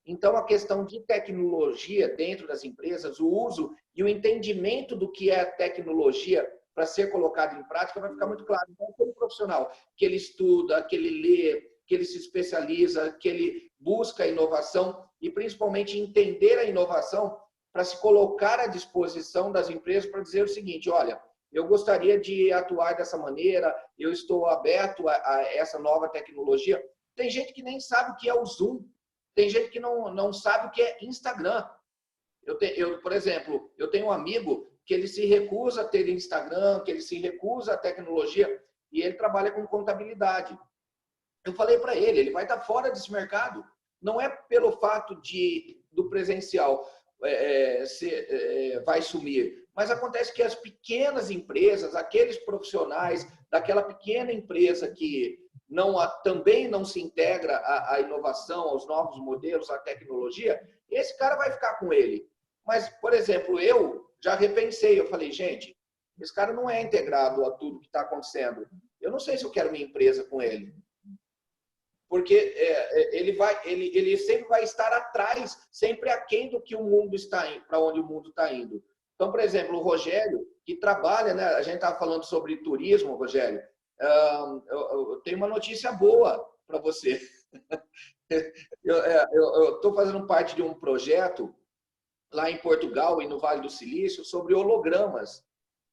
Então, a questão de tecnologia dentro das empresas, o uso e o entendimento do que é a tecnologia para ser colocado em prática vai ficar muito claro. Então, aquele profissional que ele estuda, que ele lê, que ele se especializa, que ele busca a inovação e principalmente entender a inovação para se colocar à disposição das empresas para dizer o seguinte, olha, eu gostaria de atuar dessa maneira, eu estou aberto a essa nova tecnologia. Tem gente que nem sabe o que é o Zoom, tem gente que não sabe o que é Instagram. Por exemplo, eu tenho um amigo que ele se recusa a ter Instagram, que ele se recusa a tecnologia e ele trabalha com contabilidade. Eu falei para ele vai estar fora desse mercado. Não é pelo fato do presencial vai sumir, mas acontece que as pequenas empresas, aqueles profissionais daquela pequena empresa que também não se integra à inovação, aos novos modelos, à tecnologia, esse cara vai ficar com ele. Mas, por exemplo, eu já repensei, eu falei, gente, esse cara não é integrado a tudo que está acontecendo. Eu não sei se eu quero minha empresa com ele. Porque ele sempre vai estar atrás, sempre aquém do que o mundo está indo, para onde o mundo está indo. Então, por exemplo, o Rogério, que trabalha, né? A gente estava falando sobre turismo, Rogério. Eu tenho uma notícia boa para você. Eu estou fazendo parte de um projeto lá em Portugal e no Vale do Silício sobre hologramas.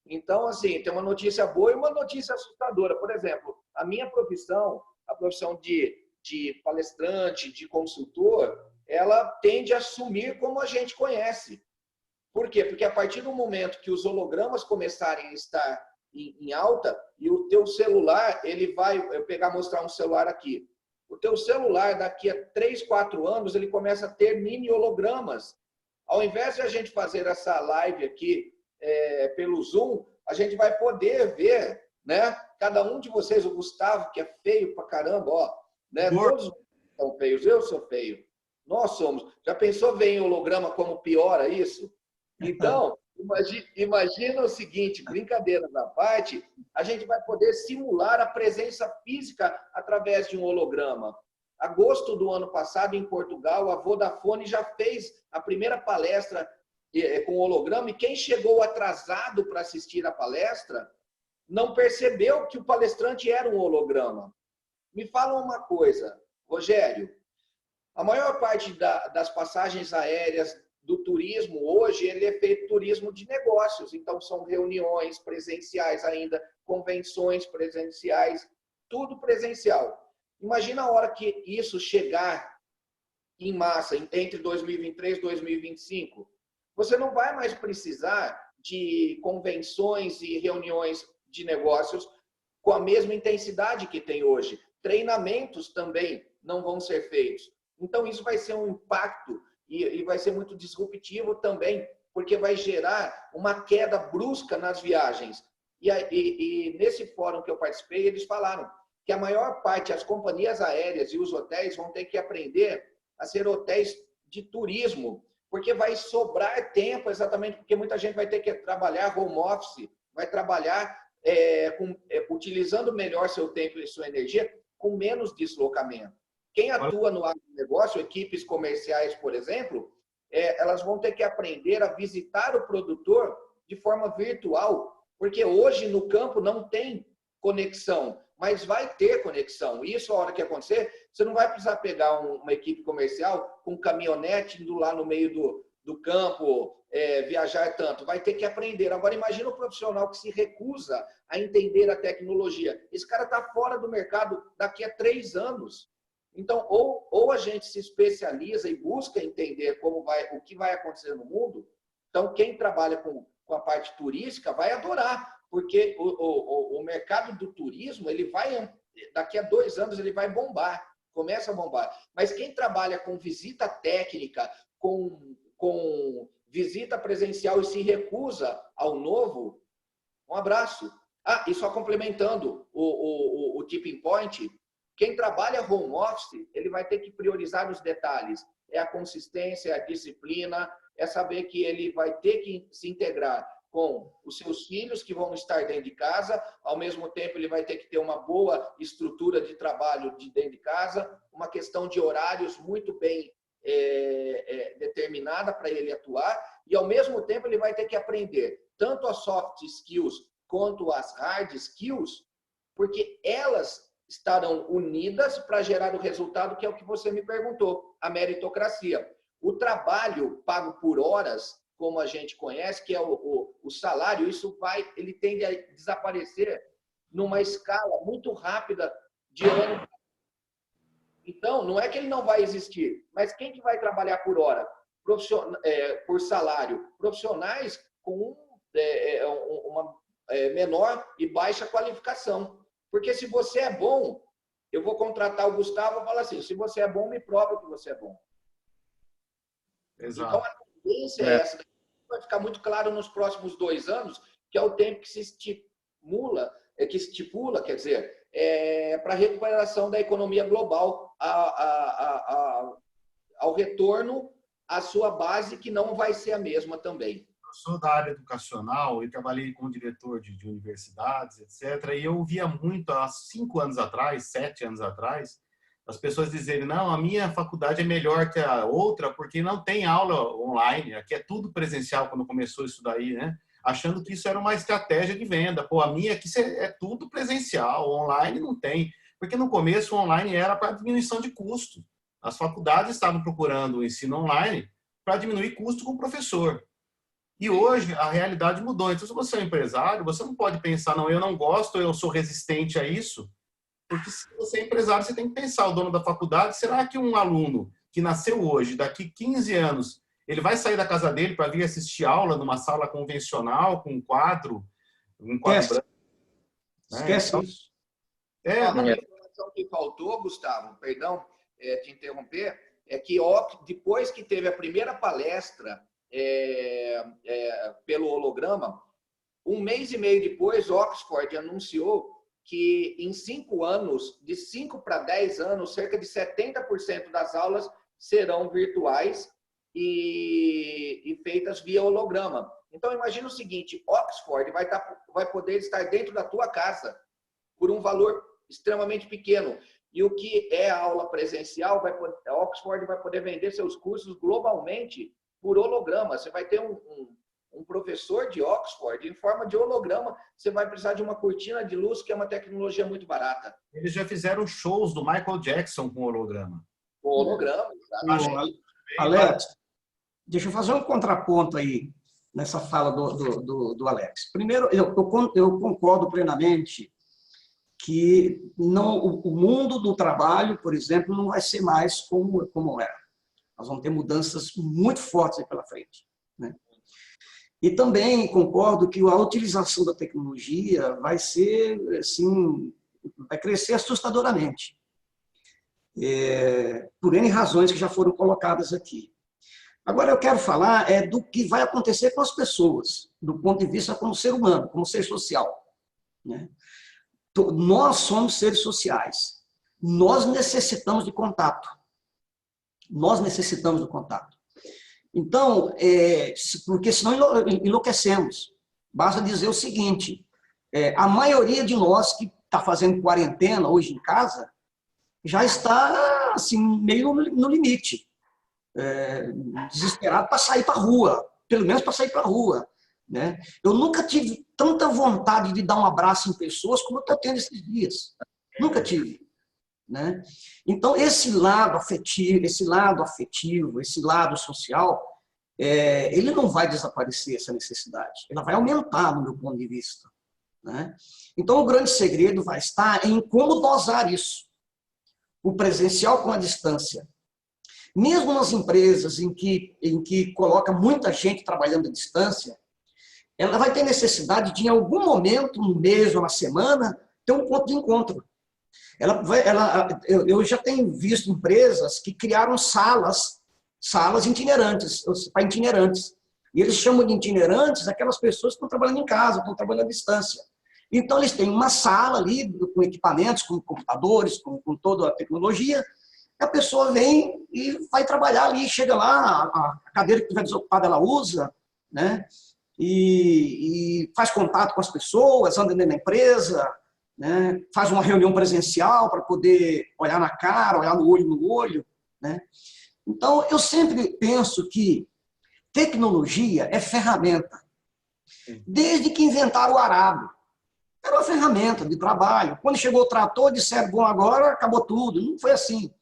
Então, assim, tem uma notícia boa e uma notícia assustadora. Por exemplo, a minha profissão, a profissão de palestrante, de consultor, ela tende a sumir como a gente conhece. Por quê? Porque a partir do momento que os hologramas começarem a estar em alta e o teu celular, ele vai... mostrar um celular aqui. O teu celular, daqui a 3, 4 anos, ele começa a ter mini hologramas. Ao invés de a gente fazer essa live aqui pelo Zoom, a gente vai poder ver, né? Cada um de vocês, o Gustavo, que é feio pra caramba, ó, né? Todos são feios, eu sou feio. Nós somos. Já pensou ver em holograma como piora isso? Então, imagina o seguinte, brincadeiras à parte, a gente vai poder simular a presença física através de um holograma. Agosto do ano passado, em Portugal, a Vodafone já fez a primeira palestra com holograma e quem chegou atrasado para assistir a palestra não percebeu que o palestrante era um holograma. Me fala uma coisa, Rogério, a maior parte das passagens aéreas do turismo hoje, ele é feito turismo de negócios, então são reuniões presenciais ainda, convenções presenciais, tudo presencial. Imagina a hora que isso chegar em massa, entre 2023 e 2025, você não vai mais precisar de convenções e reuniões de negócios com a mesma intensidade que tem hoje. treinamentos também não vão ser feitos. Então, isso vai ser um impacto e vai ser muito disruptivo também, porque vai gerar uma queda brusca nas viagens. E nesse fórum que eu participei, eles falaram que a maior parte, as companhias aéreas e os hotéis vão ter que aprender a ser hotéis de turismo, porque vai sobrar tempo, exatamente porque muita gente vai ter que trabalhar home office, vai trabalhar utilizando melhor seu tempo e sua energia, com menos deslocamento. Quem atua no agronegócio, equipes comerciais, por exemplo, elas vão ter que aprender a visitar o produtor de forma virtual, porque hoje no campo não tem conexão, mas vai ter conexão. Isso, a hora que acontecer, você não vai precisar pegar uma equipe comercial com um caminhonete indo lá no meio do campo, viajar tanto. Vai ter que aprender. Agora, imagina o profissional que se recusa a entender a tecnologia. Esse cara está fora do mercado daqui a 3 anos. Então, ou a gente se especializa e busca entender o que vai acontecer no mundo. Então, quem trabalha com a parte turística vai adorar, porque o mercado do turismo, ele vai, daqui a 2 anos, ele vai bombar, começa a bombar. Mas quem trabalha com visita técnica, com visita presencial e se recusa ao novo, um abraço. E só complementando o tipping point, quem trabalha home office, ele vai ter que priorizar os detalhes. É a consistência, é a disciplina, é saber que ele vai ter que se integrar com os seus filhos que vão estar dentro de casa, ao mesmo tempo ele vai ter que ter uma boa estrutura de trabalho dentro de casa, uma questão de horários muito bem determinada para ele atuar, e ao mesmo tempo ele vai ter que aprender tanto as soft skills quanto as hard skills, porque elas estarão unidas para gerar o resultado que é o que você me perguntou, a meritocracia. O trabalho pago por horas, como a gente conhece, que é o salário, ele tende a desaparecer numa escala muito rápida de ano. Então, não é que ele não vai existir, mas quem que vai trabalhar por hora? Por salário? Profissionais com uma menor e baixa qualificação. Porque se você é bom, eu vou contratar o Gustavo e falar assim, se você é bom, me prova que você é bom. Exato. Então, a tendência é essa. Vai ficar muito claro nos próximos 2 anos, que é o tempo que se estipula, quer dizer, para a recuperação da economia global, ao retorno à sua base, que não vai ser a mesma também. Eu sou da área educacional e trabalhei como diretor de universidades, etc. E eu via muito, há 5 anos atrás, 7 anos atrás, as pessoas dizerem, não, a minha faculdade é melhor que a outra porque não tem aula online, aqui é tudo presencial quando começou isso daí, né? Achando que isso era uma estratégia de venda. Pô, a minha aqui é tudo presencial, online não tem. Porque no começo o online era para diminuição de custo. As faculdades estavam procurando o ensino online para diminuir custo com o professor. E hoje a realidade mudou. Então, se você é um empresário, você não pode pensar, não, eu não gosto, eu sou resistente a isso. Porque se você é empresário, você tem que pensar, o dono da faculdade, será que um aluno que nasceu hoje, daqui 15 anos, ele vai sair da casa dele para vir assistir aula numa sala convencional, com um quadro branco? Esquece isso. Uma informação que faltou, Gustavo, perdão te interromper, é que depois que teve a primeira palestra pelo holograma, 1 mês e meio depois, Oxford anunciou que em 5 anos, de 5 para 10 anos, cerca de 70% das aulas serão virtuais e feitas via holograma. Então, imagina o seguinte, Oxford vai poder estar dentro da tua casa por um valor extremamente pequeno. E o que é a aula presencial, a Oxford vai poder vender seus cursos globalmente por holograma. Você vai ter um professor de Oxford em forma de holograma. Você vai precisar de uma cortina de luz, que é uma tecnologia muito barata. Eles já fizeram shows do Michael Jackson com holograma. Com holograma, exatamente. Alex, deixa eu fazer um contraponto aí nessa fala do Alex. Primeiro, eu concordo plenamente que o mundo do trabalho, por exemplo, não vai ser mais como era. Nós vamos ter mudanças muito fortes aí pela frente, né? E também concordo que a utilização da tecnologia vai ser assim, vai crescer assustadoramente. Por N razões que já foram colocadas aqui. Agora eu quero falar do que vai acontecer com as pessoas, do ponto de vista como ser humano, como ser social. Né? Nós somos seres sociais. Nós necessitamos de contato. Nós necessitamos do contato. Então, porque senão enlouquecemos. Basta dizer o seguinte, a maioria de nós que está fazendo quarentena hoje em casa já está assim, meio no limite. Desesperado para sair para a rua, pelo menos para sair para a rua. Né? Eu nunca tive tanta vontade de dar um abraço em pessoas como eu estou tendo esses dias. Nunca tive. Né? Então, esse lado afetivo, esse lado social, ele não vai desaparecer, essa necessidade. Ela vai aumentar, no meu ponto de vista. Né? Então, o grande segredo vai estar em como dosar isso. O presencial com a distância. Mesmo nas empresas em que coloca muita gente trabalhando à distância, ela vai ter necessidade de, em algum momento, no mês ou na semana, ter um ponto de encontro. Eu já tenho visto empresas que criaram salas itinerantes, para itinerantes. E eles chamam de itinerantes aquelas pessoas que estão trabalhando em casa, estão trabalhando à distância. Então, eles têm uma sala ali com equipamentos, com computadores, com toda a tecnologia. A pessoa vem e vai trabalhar ali, chega lá, a cadeira que estiver desocupada ela usa, né? E faz contato com as pessoas, anda dentro da empresa, né? Faz uma reunião presencial para poder olhar na cara, olhar no olho, né? Então, eu sempre penso que tecnologia é ferramenta. Desde que inventaram o arado, era uma ferramenta de trabalho. Quando chegou o trator, disseram, bom, agora acabou tudo. Não foi assim.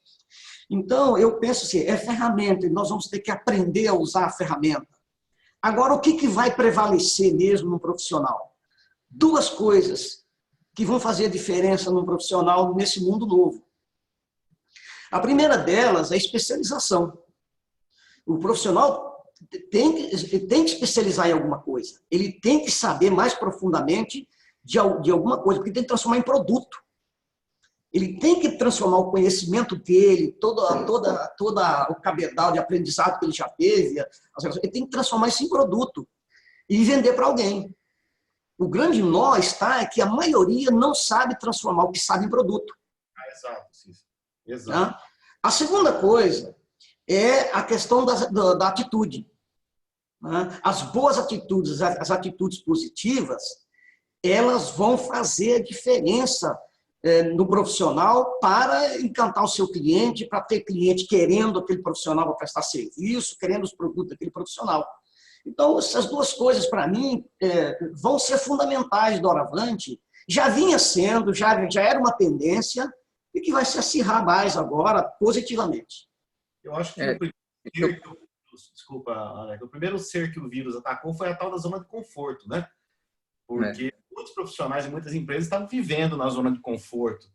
Então, eu penso assim, é ferramenta, e nós vamos ter que aprender a usar a ferramenta. Agora, o que vai prevalecer mesmo no profissional? Duas coisas que vão fazer diferença no profissional nesse mundo novo. A primeira delas é a especialização. O profissional tem que especializar em alguma coisa. Ele tem que saber mais profundamente de alguma coisa, porque ele tem que transformar em produto. Ele tem que transformar o conhecimento dele, todo o cabedal de aprendizado que ele já teve, ele tem que transformar isso em produto e vender para alguém. O grande nó é que a maioria não sabe transformar o que sabe em produto. Exato, Cícero. Exato. Tá? A segunda coisa é a questão da atitude. As boas atitudes, as atitudes positivas, elas vão fazer a diferença no profissional para encantar o seu cliente, para ter cliente querendo aquele profissional para prestar serviço, querendo os produtos daquele profissional. Então, essas duas coisas, para mim, vão ser fundamentais doravante. Já vinha sendo, já era uma tendência, e que vai se acirrar mais agora, positivamente. Eu acho que o primeiro ser que o vírus atacou foi a tal da zona de conforto, né? Porque muitos profissionais e muitas empresas estavam vivendo na zona de conforto.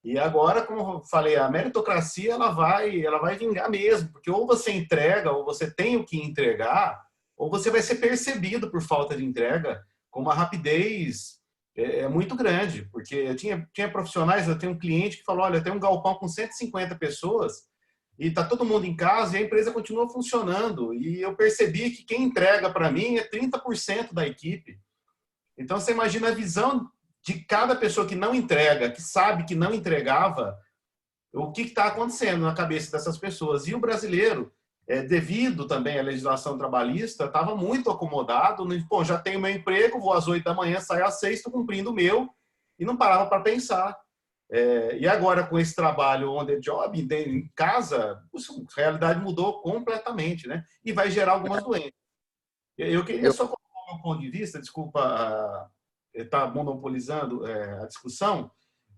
E agora, como eu falei, a meritocracia ela vai vingar mesmo, porque ou você entrega, ou você tem o que entregar, ou você vai ser percebido por falta de entrega com uma rapidez muito grande. Porque eu tinha profissionais, eu tenho um cliente que falou, olha, tem um galpão com 150 pessoas e está todo mundo em casa e a empresa continua funcionando. E eu percebi que quem entrega para mim é 30% da equipe. Então, você imagina a visão de cada pessoa que não entrega, que sabe que não entregava, o que está acontecendo na cabeça dessas pessoas. E o brasileiro, devido também à legislação trabalhista, estava muito acomodado. Pô, já tenho meu emprego, vou às 8 da manhã, saio às 6, estou cumprindo o meu, e não parava para pensar. E agora, com esse trabalho on the job, em casa, a realidade mudou completamente, né? E vai gerar algumas doenças. Eu queria só colocar o meu ponto de vista, desculpa estar monopolizando a discussão,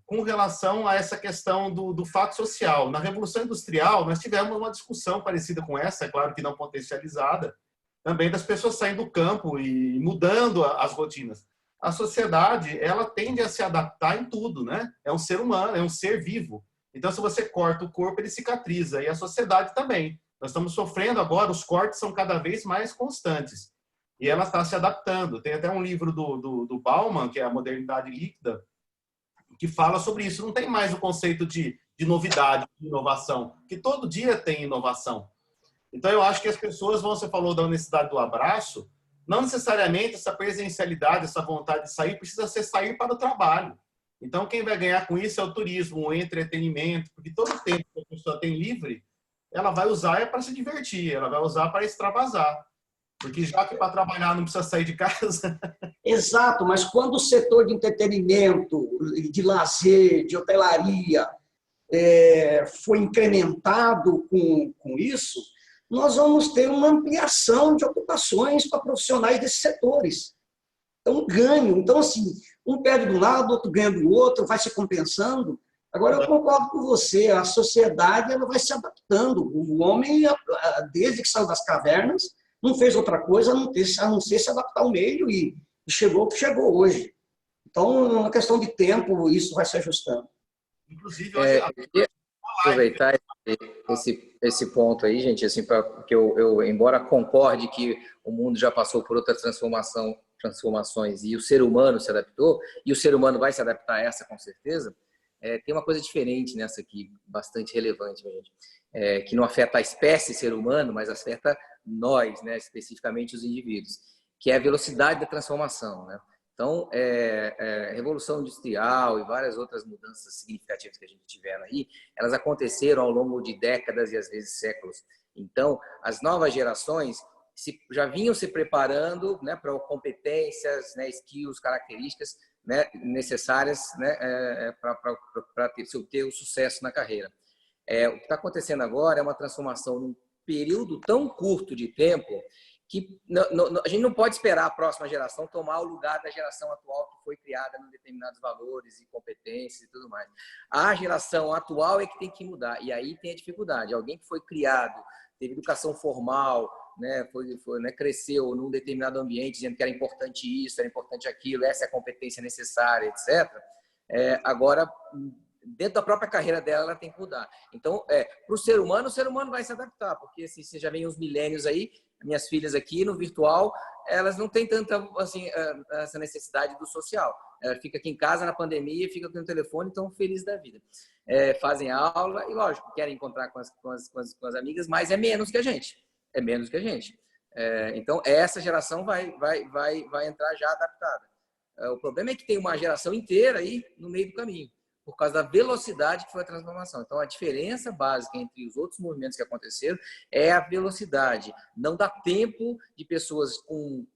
com relação a essa questão do fato social. Na Revolução Industrial, nós tivemos uma discussão parecida com essa, é claro que não potencializada, também das pessoas saindo do campo e mudando as rotinas. A sociedade, ela tende a se adaptar em tudo, né? É um ser humano, é um ser vivo. Então, se você corta o corpo, ele cicatriza. E a sociedade também. Nós estamos sofrendo agora, os cortes são cada vez mais constantes. E ela está se adaptando. Tem até um livro do Bauman, que é A Modernidade Líquida, que fala sobre isso. Não tem mais o conceito de novidade, de inovação, que todo dia tem inovação. Então, eu acho que as pessoas, você falou da necessidade do abraço, não necessariamente essa presencialidade, essa vontade de sair, precisa ser sair para o trabalho. Então, quem vai ganhar com isso é o turismo, o entretenimento, porque todo o tempo que a pessoa tem livre, ela vai usar para se divertir, ela vai usar para extravasar. Porque já que para trabalhar não precisa sair de casa. Exato, mas quando o setor de entretenimento, de lazer, de hotelaria foi incrementado com isso, nós vamos ter uma ampliação de ocupações para profissionais desses setores. Então, ganho. Então, assim, um perde de um lado, outro ganha do outro, vai se compensando. Agora, eu concordo com você, a sociedade ela vai se adaptando. O homem, desde que saiu das cavernas, não fez outra coisa a não ser se adaptar ao meio e chegou o que chegou hoje. Então, é uma questão de tempo, isso vai se ajustando. Inclusive, eu aproveitar esse ponto aí, gente, assim, porque eu, embora concorde que o mundo já passou por outras transformações e o ser humano se adaptou, e o ser humano vai se adaptar a essa com certeza, tem uma coisa diferente nessa aqui, bastante relevante, gente, que não afeta a espécie ser humano, mas afeta nós, né, especificamente os indivíduos, que é a velocidade da transformação, né? Então, Revolução Industrial e várias outras mudanças significativas que a gente tiveram aí, elas aconteceram ao longo de décadas e às vezes séculos. Então, as novas gerações já vinham se preparando, né, para competências, né, skills, características, né, necessárias, né, para ter o sucesso na carreira. O que está acontecendo agora é uma transformação num período tão curto de tempo que a gente não pode esperar a próxima geração tomar o lugar da geração atual que foi criada em determinados valores e competências e tudo mais. A geração atual é que tem que mudar, e aí tem a dificuldade. Alguém que foi criado, teve educação formal, né, cresceu num determinado ambiente dizendo que era importante isso, era importante aquilo, essa é a competência necessária, etc. Agora, dentro da própria carreira dela, ela tem que mudar. Então, para o ser humano vai se adaptar, porque assim, você já vem uns milênios aí, minhas filhas aqui no virtual, elas não têm tanta assim, essa necessidade do social. Ela fica aqui em casa na pandemia, fica com o telefone, estão felizes da vida. Fazem aula e, lógico, querem encontrar com as amigas, mas é menos que a gente. É menos que a gente. Então, essa geração vai entrar já adaptada. O problema é que tem uma geração inteira aí no meio do caminho, por causa da velocidade que foi a transformação. Então, a diferença básica entre os outros movimentos que aconteceram é a velocidade. Não dá tempo de pessoas com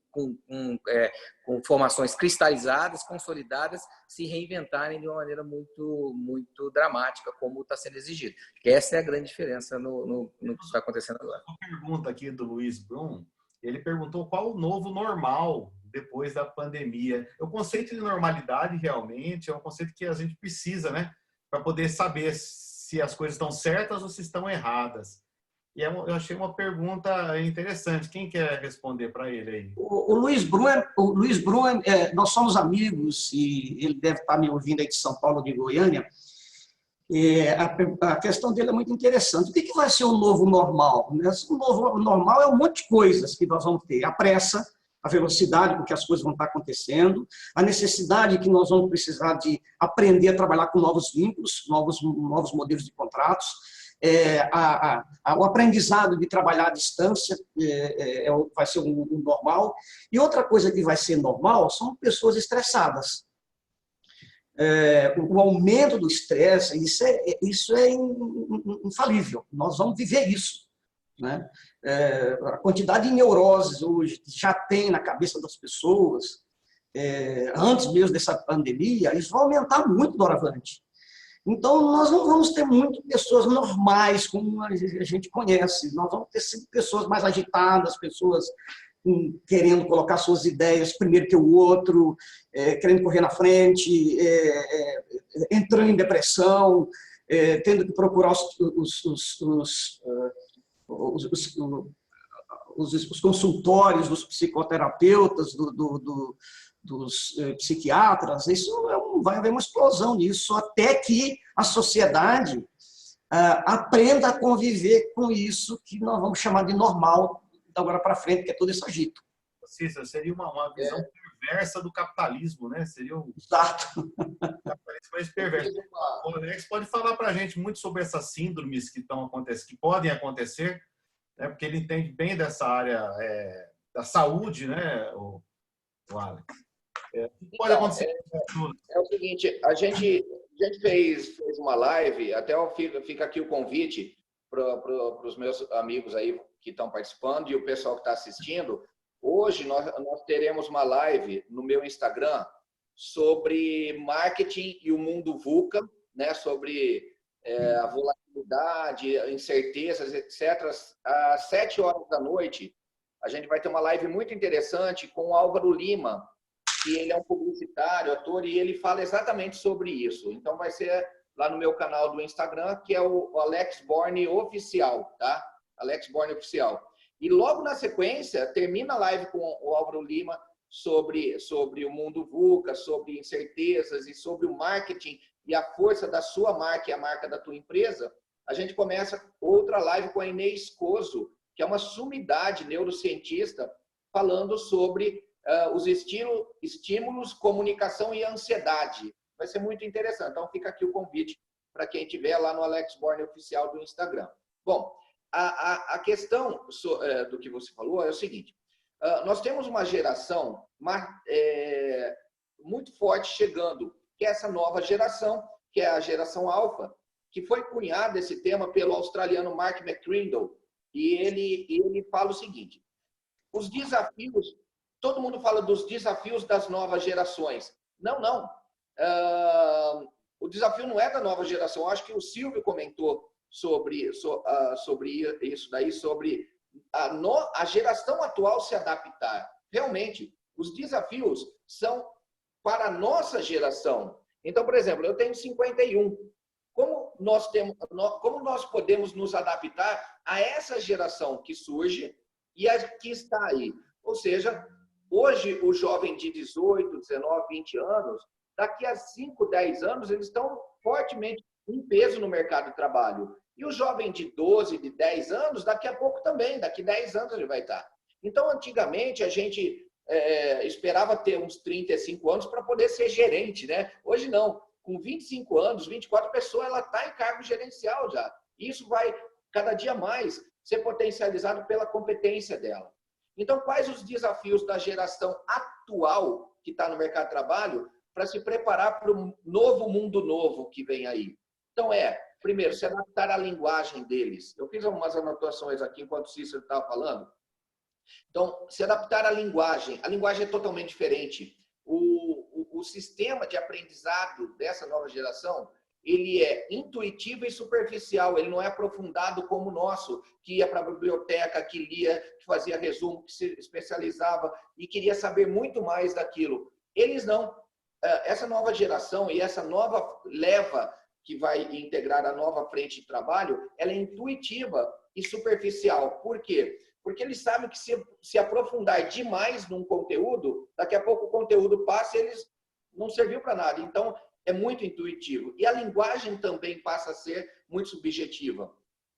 formações cristalizadas, consolidadas, se reinventarem de uma maneira muito, muito dramática, como está sendo exigido. Porque essa é a grande diferença no que está acontecendo agora. Uma pergunta aqui do Luiz Brum. Ele perguntou qual o novo normal depois da pandemia. O conceito de normalidade realmente é um conceito que a gente precisa, né, para poder saber se as coisas estão certas ou se estão erradas. E eu achei uma pergunta interessante. Quem quer responder para ele aí? O Luiz Brum, nós somos amigos e ele deve estar me ouvindo aí de São Paulo, de Goiânia. A questão dele é muito interessante. O que vai ser o novo normal? O novo normal é um monte de coisas que nós vamos ter. A pressa, a velocidade com que as coisas vão estar acontecendo, a necessidade que nós vamos precisar de aprender a trabalhar com novos vínculos, novos modelos de contratos, o aprendizado de trabalhar à distância vai ser um normal. E outra coisa que vai ser normal são pessoas estressadas. O aumento do estresse, isso é infalível. Nós vamos viver isso, né? A quantidade de neuroses hoje que já tem na cabeça das pessoas, antes mesmo dessa pandemia, isso vai aumentar muito doravante. Então, nós não vamos ter muito pessoas normais, como a gente conhece. Nós vamos ter sempre pessoas mais agitadas, pessoas querendo colocar suas ideias primeiro que o outro, querendo correr na frente, entrando em depressão, tendo que procurar os consultórios dos psicoterapeutas, dos psiquiatras. Isso vai haver uma explosão nisso, até que a sociedade aprenda a conviver com isso que nós vamos chamar de normal agora para frente, que é todo esse agito. Cícero, seria uma visão perversa do capitalismo, né? Seria o Exato. capitalismo mais perverso. O Alex pode falar para a gente muito sobre essas síndromes que estão acontecendo, que podem acontecer, né? Porque ele entende bem dessa área da saúde, né, o Alex? Pode acontecer. É o seguinte, a gente fez uma live, até fica aqui o convite para os meus amigos aí que estão participando e o pessoal que está assistindo. Hoje nós teremos uma live no meu Instagram sobre marketing e o mundo VUCA, né? Sobre a volatilidade, incertezas, etc. Às 7 horas da noite, a gente vai ter uma live muito interessante com o Álvaro Lima, que ele é um publicitário, ator, e ele fala exatamente sobre isso. Então, vai ser lá no meu canal do Instagram, que é o Alex Borne Oficial, tá? Alex Borne Oficial. E logo na sequência, termina a live com o Álvaro Lima sobre o mundo VUCA, sobre incertezas e sobre o marketing e a força da sua marca e a marca da tua empresa. A gente começa outra live com a Inês Coso, que é uma sumidade neurocientista, falando sobre os estímulos, comunicação e ansiedade. Vai ser muito interessante. Então, fica aqui o convite para quem estiver lá no Alex Borne Oficial do Instagram. Bom, a questão do que você falou é o seguinte. Nós temos uma geração muito forte chegando, que é essa nova geração, que é a geração alfa, que foi cunhado esse tema pelo australiano Mark McCrindle. E ele fala o seguinte: os desafios, todo mundo fala dos desafios das novas gerações. Não. O desafio não é da nova geração. Eu acho que o Silvio comentou sobre isso daí, sobre a geração atual se adaptar. Realmente, os desafios são para a nossa geração. Então, por exemplo, eu tenho 51. Como nós podemos nos adaptar a essa geração que surge e a que está aí? Ou seja, hoje o jovem de 18, 19, 20 anos, daqui a 5, 10 anos, eles estão fortemente em peso no mercado de trabalho. E o jovem de 12, de 10 anos, daqui a pouco também, daqui a 10 anos ele vai estar. Então, antigamente, a gente esperava ter uns 35 anos para poder ser gerente, né? Hoje não. Com 25 anos, 24, a pessoa está em cargo gerencial já. Isso vai, cada dia mais, ser potencializado pela competência dela. Então, quais os desafios da geração atual que está no mercado de trabalho para se preparar para o novo mundo novo que vem aí? Então, primeiro, se adaptar à linguagem deles. Eu fiz algumas anotações aqui enquanto o Cícero estava falando. Então, se adaptar à linguagem. A linguagem é totalmente diferente. O sistema de aprendizado dessa nova geração, ele é intuitivo e superficial, ele não é aprofundado como o nosso, que ia para a biblioteca, que lia, que fazia resumo, que se especializava e queria saber muito mais daquilo. Eles não. Essa nova geração e essa nova leva que vai integrar a nova frente de trabalho, ela é intuitiva e superficial. Por quê? Porque eles sabem que se aprofundar demais num conteúdo, daqui a pouco o conteúdo passa e eles não serviu para nada. Então, é muito intuitivo. E a linguagem também passa a ser muito subjetiva.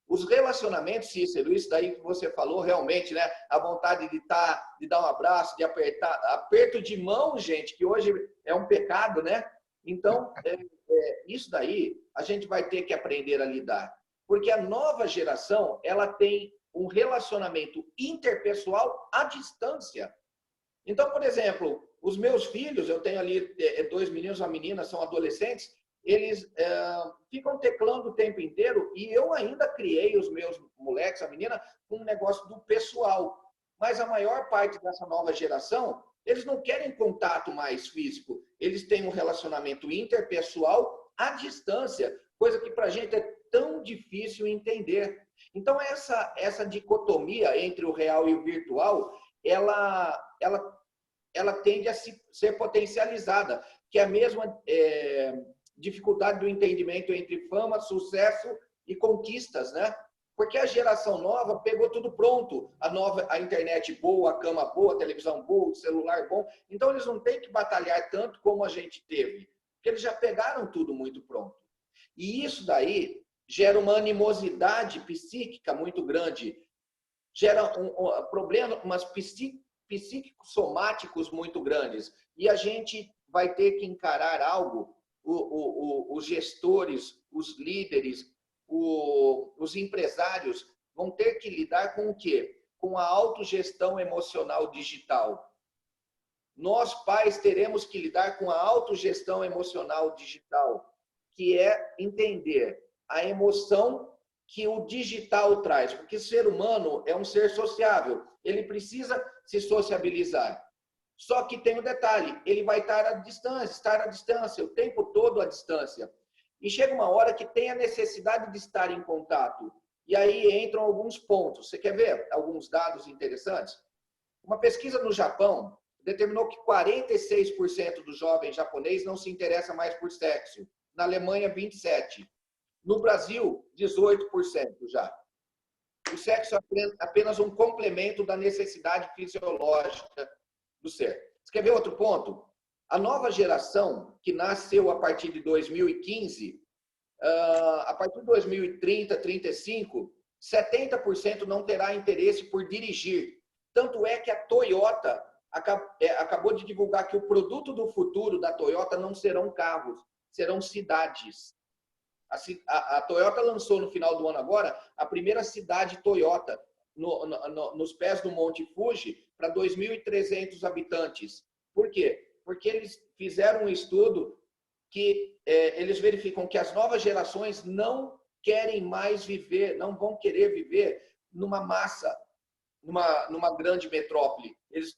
Os relacionamentos, Cícero, isso daí que você falou, realmente, né? A vontade de dar um abraço, de apertar, aperto de mão, gente, que hoje é um pecado, né? Então, isso daí a gente vai ter que aprender a lidar. Porque a nova geração, ela tem um relacionamento interpessoal à distância. Então, por exemplo, os meus filhos, eu tenho ali 2 meninos, uma menina, são adolescentes, eles ficam teclando o tempo inteiro e eu ainda criei os meus moleques, a menina, com um negócio do pessoal. Mas a maior parte dessa nova geração, eles não querem contato mais físico, eles têm um relacionamento interpessoal à distância, coisa que para a gente é tão difícil entender. Então, essa dicotomia entre o real e o virtual, ela tende a ser potencializada, que é a mesma dificuldade do entendimento entre fama, sucesso e conquistas, né? Porque a geração nova pegou tudo pronto, a internet boa, a cama boa, a televisão boa, o celular bom. Então, eles não têm que batalhar tanto como a gente teve, porque eles já pegaram tudo muito pronto. E isso daí gera uma animosidade psíquica muito grande, gera problemas psicossomáticos muito grandes. E a gente vai ter que encarar algo, os gestores, os líderes, os empresários vão ter que lidar com o quê? Com a autogestão emocional digital. Nós, pais, teremos que lidar com a autogestão emocional digital, que é entender a emoção que o digital traz, porque o ser humano é um ser sociável, ele precisa se sociabilizar. Só que tem um detalhe, ele vai estar à distância, o tempo todo à distância. E chega uma hora que tem a necessidade de estar em contato. E aí entram alguns pontos. Você quer ver alguns dados interessantes? Uma pesquisa no Japão determinou que 46% dos jovens japoneses não se interessa mais por sexo. Na Alemanha, 27%. No Brasil, 18% já. O sexo é apenas um complemento da necessidade fisiológica do ser. Você quer ver outro ponto? A nova geração, que nasceu a partir de 2015, a partir de 2030, 35, 70% não terá interesse por dirigir. Tanto é que a Toyota acabou de divulgar que o produto do futuro da Toyota não serão carros, serão cidades. A Toyota lançou no final do ano agora a primeira cidade Toyota nos pés do Monte Fuji para 2.300 habitantes. Por quê? Porque eles fizeram um estudo que eles verificam que as novas gerações não querem mais viver, não vão querer viver numa massa, numa grande metrópole. Eles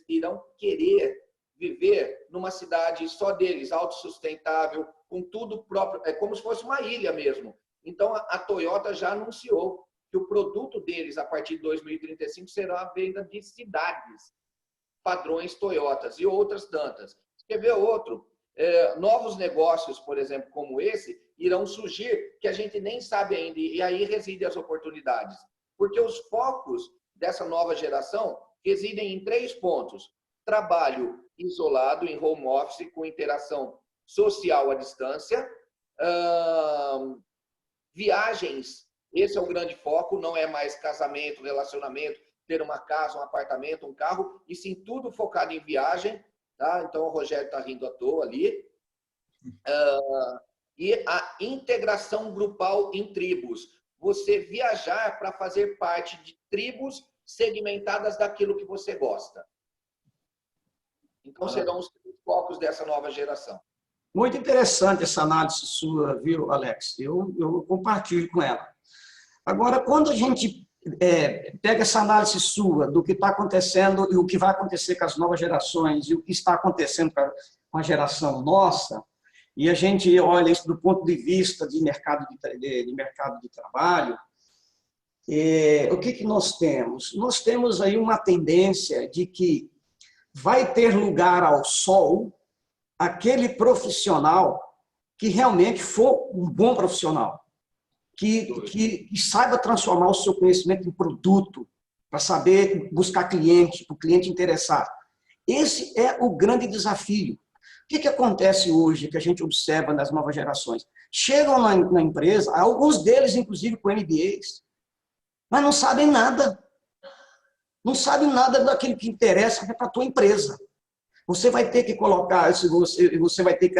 irão querer viver numa cidade só deles, autossustentável, com tudo próprio, é como se fosse uma ilha mesmo. Então, a Toyota já anunciou que o produto deles, a partir de 2035, será a venda de cidades, padrões Toyotas e outras tantas. Quer ver outro? Novos negócios, por exemplo, como esse, irão surgir que a gente nem sabe ainda, e aí residem as oportunidades. Porque os focos dessa nova geração residem em 3 pontos. Trabalho isolado, em home office, com interação social à distância. Viagens, esse é o grande foco, não é mais casamento, relacionamento, ter uma casa, um apartamento, um carro, e sim tudo focado em viagem. Tá? Então, o Rogério está rindo à toa ali. E a integração grupal em tribos. Você viajar para fazer parte de tribos segmentadas daquilo que você gosta. Então, serão os focos dessa nova geração. Muito interessante essa análise sua, viu, Alex? Eu compartilho com ela. Agora, quando a gente pega essa análise sua do que está acontecendo e o que vai acontecer com as novas gerações e o que está acontecendo com a geração nossa, e a gente olha isso do ponto de vista de mercado de trabalho, o que nós temos? Nós temos aí uma tendência de que vai ter lugar ao sol aquele profissional que realmente for um bom profissional, que saiba transformar o seu conhecimento em produto, para saber buscar cliente, para o cliente interessar. Esse é o grande desafio. O que acontece hoje, que a gente observa nas novas gerações? Chegam na empresa, alguns deles, inclusive, com MBAs, mas não sabem nada. Não sabem nada daquilo que interessa para a tua empresa. Você vai ter que colocar, você vai ter que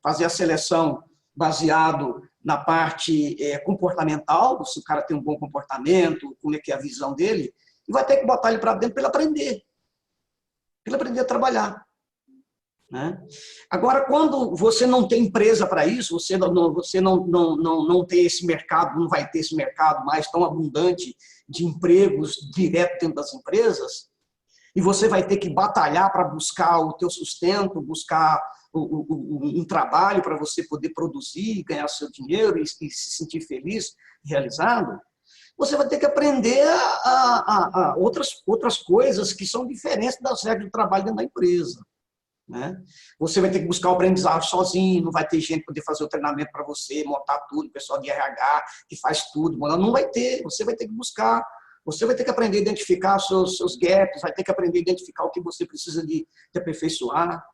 fazer a seleção baseado na parte comportamental, se o cara tem um bom comportamento, como é que é a visão dele, e vai ter que botar ele para dentro para ele aprender a trabalhar. Né? Agora, quando você não tem empresa para isso, você não tem esse mercado, não vai ter esse mercado mais tão abundante de empregos direto dentro das empresas, e você vai ter que batalhar para buscar o teu sustento, buscar um trabalho para você poder produzir, ganhar seu dinheiro e se sentir feliz, realizado, você vai ter que aprender outras coisas que são diferentes das regras de trabalho dentro da empresa. Né? Você vai ter que buscar o aprendizado sozinho, não vai ter gente para poder fazer o treinamento para você, montar tudo, o pessoal de RH que faz tudo, não vai ter, você vai ter que buscar, você vai ter que aprender a identificar os seus gaps, vai ter que aprender a identificar o que você precisa de aperfeiçoar.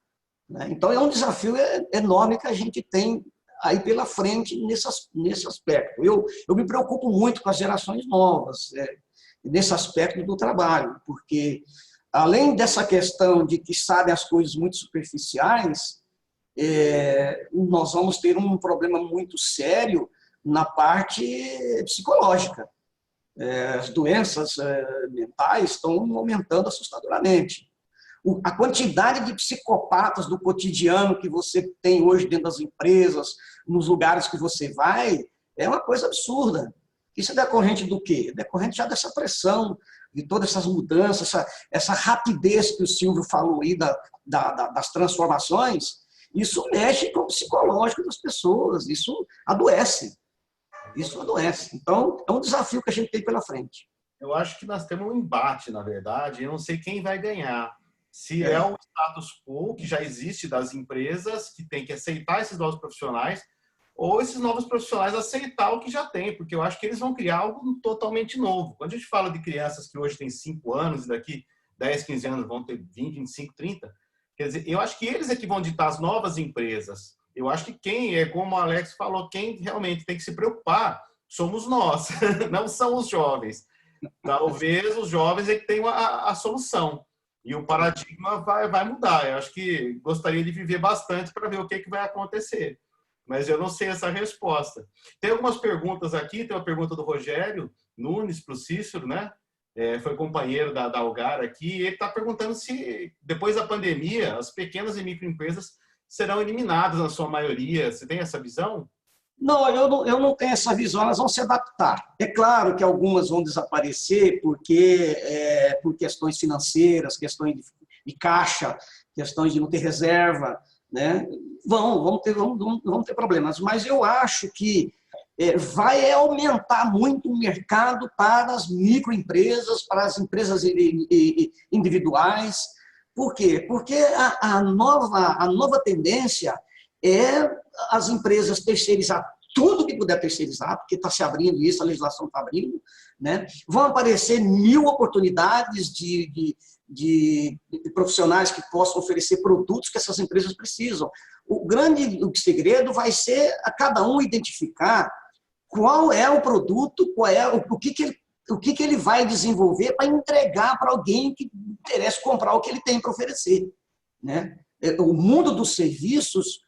Né? Então é um desafio enorme que a gente tem aí pela frente nesse aspecto. Eu me preocupo muito com as gerações novas, nesse aspecto do trabalho, porque além dessa questão de que sabem as coisas muito superficiais, nós vamos ter um problema muito sério na parte psicológica. As doenças mentais estão aumentando assustadoramente. A quantidade de psicopatas do cotidiano que você tem hoje dentro das empresas, nos lugares que você vai, é uma coisa absurda. Isso é decorrente do quê? É decorrente já dessa pressão, de todas essas mudanças, essa rapidez que o Silvio falou aí das transformações. Isso mexe com o psicológico das pessoas, isso adoece. Isso adoece. Então, é um desafio que a gente tem pela frente. Eu acho que nós temos um embate, na verdade, eu não sei quem vai ganhar. Se é o status quo que já existe das empresas, que tem que aceitar esses novos profissionais, ou esses novos profissionais aceitar o que já tem, porque eu acho que eles vão criar algo totalmente novo. Quando a gente fala de crianças que hoje têm 5 anos e daqui 10, 15 anos vão ter 20, 25, 30, quer dizer, eu acho que eles é que vão ditar as novas empresas. Eu acho que quem é, como o Alex falou, quem realmente tem que se preocupar somos nós, não são os jovens. Talvez os jovens é que tenham a solução. E o paradigma vai mudar. Eu acho que gostaria de viver bastante para ver o que vai acontecer. Mas eu não sei essa resposta. Tem algumas perguntas aqui. Tem uma pergunta do Rogério Nunes para o Cícero, né? Foi companheiro da Algar aqui. E ele está perguntando se, depois da pandemia, as pequenas e microempresas serão eliminadas na sua maioria. Você tem essa visão? Não, eu não tenho essa visão, elas vão se adaptar. É claro que algumas vão desaparecer por questões financeiras, questões de caixa, questões de não ter reserva, né? Vão ter problemas, mas eu acho que vai aumentar muito o mercado para as microempresas, para as empresas individuais. Por quê? Porque a nova tendência é as empresas terceirizar tudo que puder terceirizar, porque está se abrindo isso, a legislação está abrindo, né? Vão aparecer 1000 oportunidades de profissionais que possam oferecer produtos que essas empresas precisam. O segredo vai ser a cada um identificar qual é o produto, o que ele vai desenvolver para entregar para alguém que interessa comprar o que ele tem para oferecer, né? O mundo dos serviços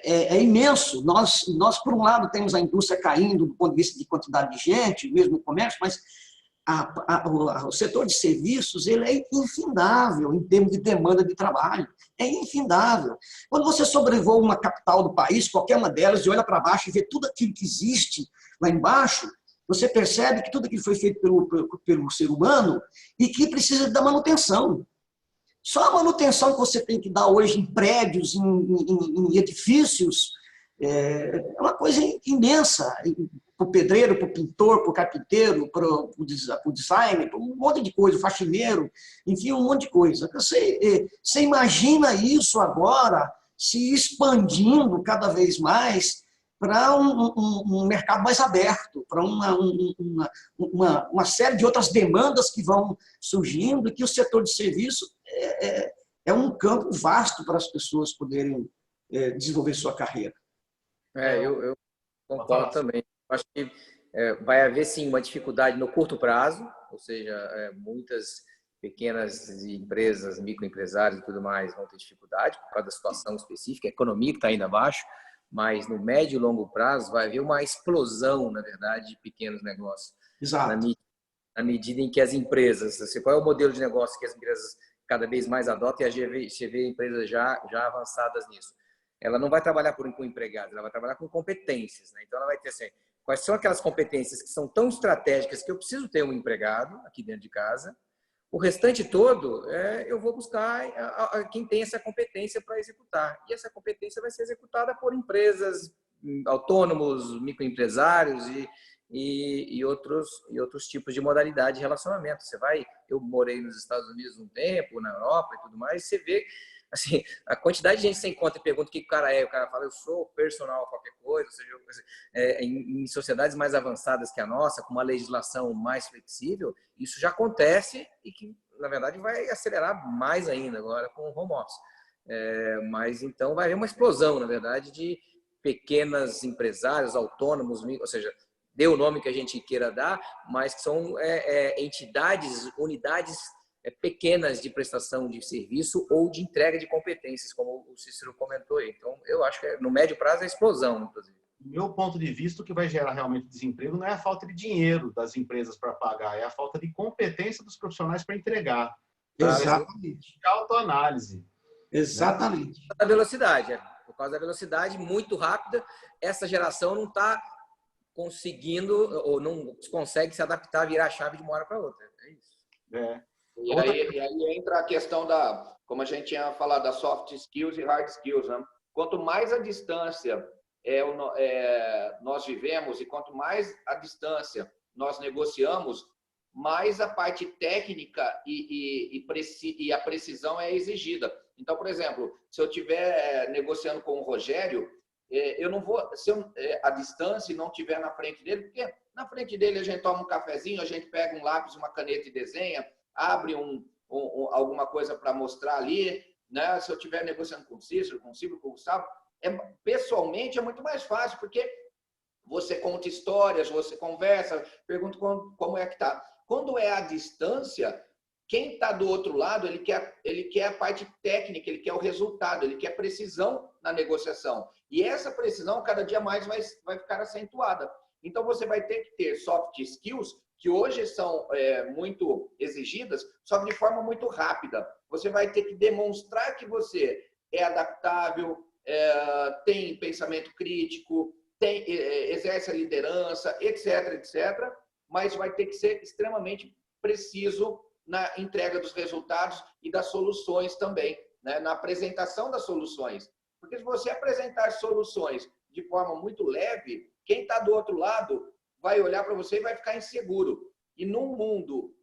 é imenso. Nós, por um lado, temos a indústria caindo do ponto de vista de quantidade de gente, mesmo no comércio, mas o setor de serviços ele é infindável em termos de demanda de trabalho. É infindável. Quando você sobrevoa uma capital do país, qualquer uma delas, e olha para baixo e vê tudo aquilo que existe lá embaixo, você percebe que tudo aquilo foi feito pelo ser humano e que precisa da manutenção. Só a manutenção que você tem que dar hoje em prédios, em edifícios, é uma coisa imensa. Para o pedreiro, para o pintor, para o carpinteiro, para o designer, para um monte de coisa, o faxineiro, enfim, um monte de coisa. Você imagina isso agora se expandindo cada vez mais para um mercado mais aberto, para uma série de outras demandas que vão surgindo, e que o setor de serviço é um campo vasto para as pessoas poderem desenvolver sua carreira. Eu concordo também. Acho que vai haver, sim, uma dificuldade no curto prazo, ou seja, muitas pequenas empresas, microempresários e tudo mais vão ter dificuldade por causa da situação específica, a economia que está indo abaixo, mas no médio e longo prazo vai haver uma explosão, na verdade, de pequenos negócios. Exato. Na medida em que as empresas, qual é o modelo de negócio que as empresas cada vez mais adotam, e a gente vê empresas já avançadas nisso. Ela não vai trabalhar com empregados, ela vai trabalhar com competências, né? Então ela vai ter assim, quais são aquelas competências que são tão estratégicas que eu preciso ter um empregado aqui dentro de casa. O restante todo, eu vou buscar quem tem essa competência para executar. E essa competência vai ser executada por empresas, autônomos, microempresários e outros tipos de modalidade de relacionamento. Eu morei nos Estados Unidos um tempo, na Europa e tudo mais, você vê assim, a quantidade de gente que você encontra e pergunta o que o cara é. O cara fala, eu sou personal qualquer coisa. Ou seja, em sociedades mais avançadas que a nossa, com uma legislação mais flexível, isso já acontece e que, na verdade, vai acelerar mais ainda agora com o home office. Mas, então, vai haver uma explosão, na verdade, de pequenos empresários, autônomos, ou seja, dê o nome que a gente queira dar, mas que são entidades, unidades pequenas de prestação de serviço ou de entrega de competências, como o Cícero comentou aí. Então, eu acho que no médio prazo é a explosão, inclusive. Do meu ponto de vista, o que vai gerar realmente desemprego não é a falta de dinheiro das empresas para pagar, é a falta de competência dos profissionais para entregar. Exatamente. De autoanálise. Exatamente. A velocidade, por causa da velocidade muito rápida, essa geração não está conseguindo ou não consegue se adaptar, virar a chave de uma hora para outra. É isso. E aí entra a questão da, como a gente tinha falado, da soft skills e hard skills, né? Quanto mais a distância nós vivemos e quanto mais a distância nós negociamos, mais a parte técnica e a precisão é exigida. Então, por exemplo, se eu estiver negociando com o Rogério, eu não vou, se a distância não estiver na frente dele, porque na frente dele a gente toma um cafezinho, a gente pega um lápis, uma caneta e desenha, abre alguma coisa para mostrar ali, né? Se eu estiver negociando com o Cícero, com o Gustavo, pessoalmente é muito mais fácil, porque você conta histórias, você conversa, pergunta como é que está. Quando é a distância, quem está do outro lado, ele quer a parte técnica, ele quer o resultado, ele quer precisão na negociação. E essa precisão, cada dia mais, vai ficar acentuada. Então, você vai ter que ter soft skills, que hoje são muito exigidas, só que de forma muito rápida. Você vai ter que demonstrar que você é adaptável, tem pensamento crítico, exerce a liderança, etc., etc., mas vai ter que ser extremamente preciso na entrega dos resultados e das soluções também, né? Na apresentação das soluções. Porque se você apresentar soluções de forma muito leve, quem está do outro lado vai olhar para você e vai ficar inseguro. E num mundo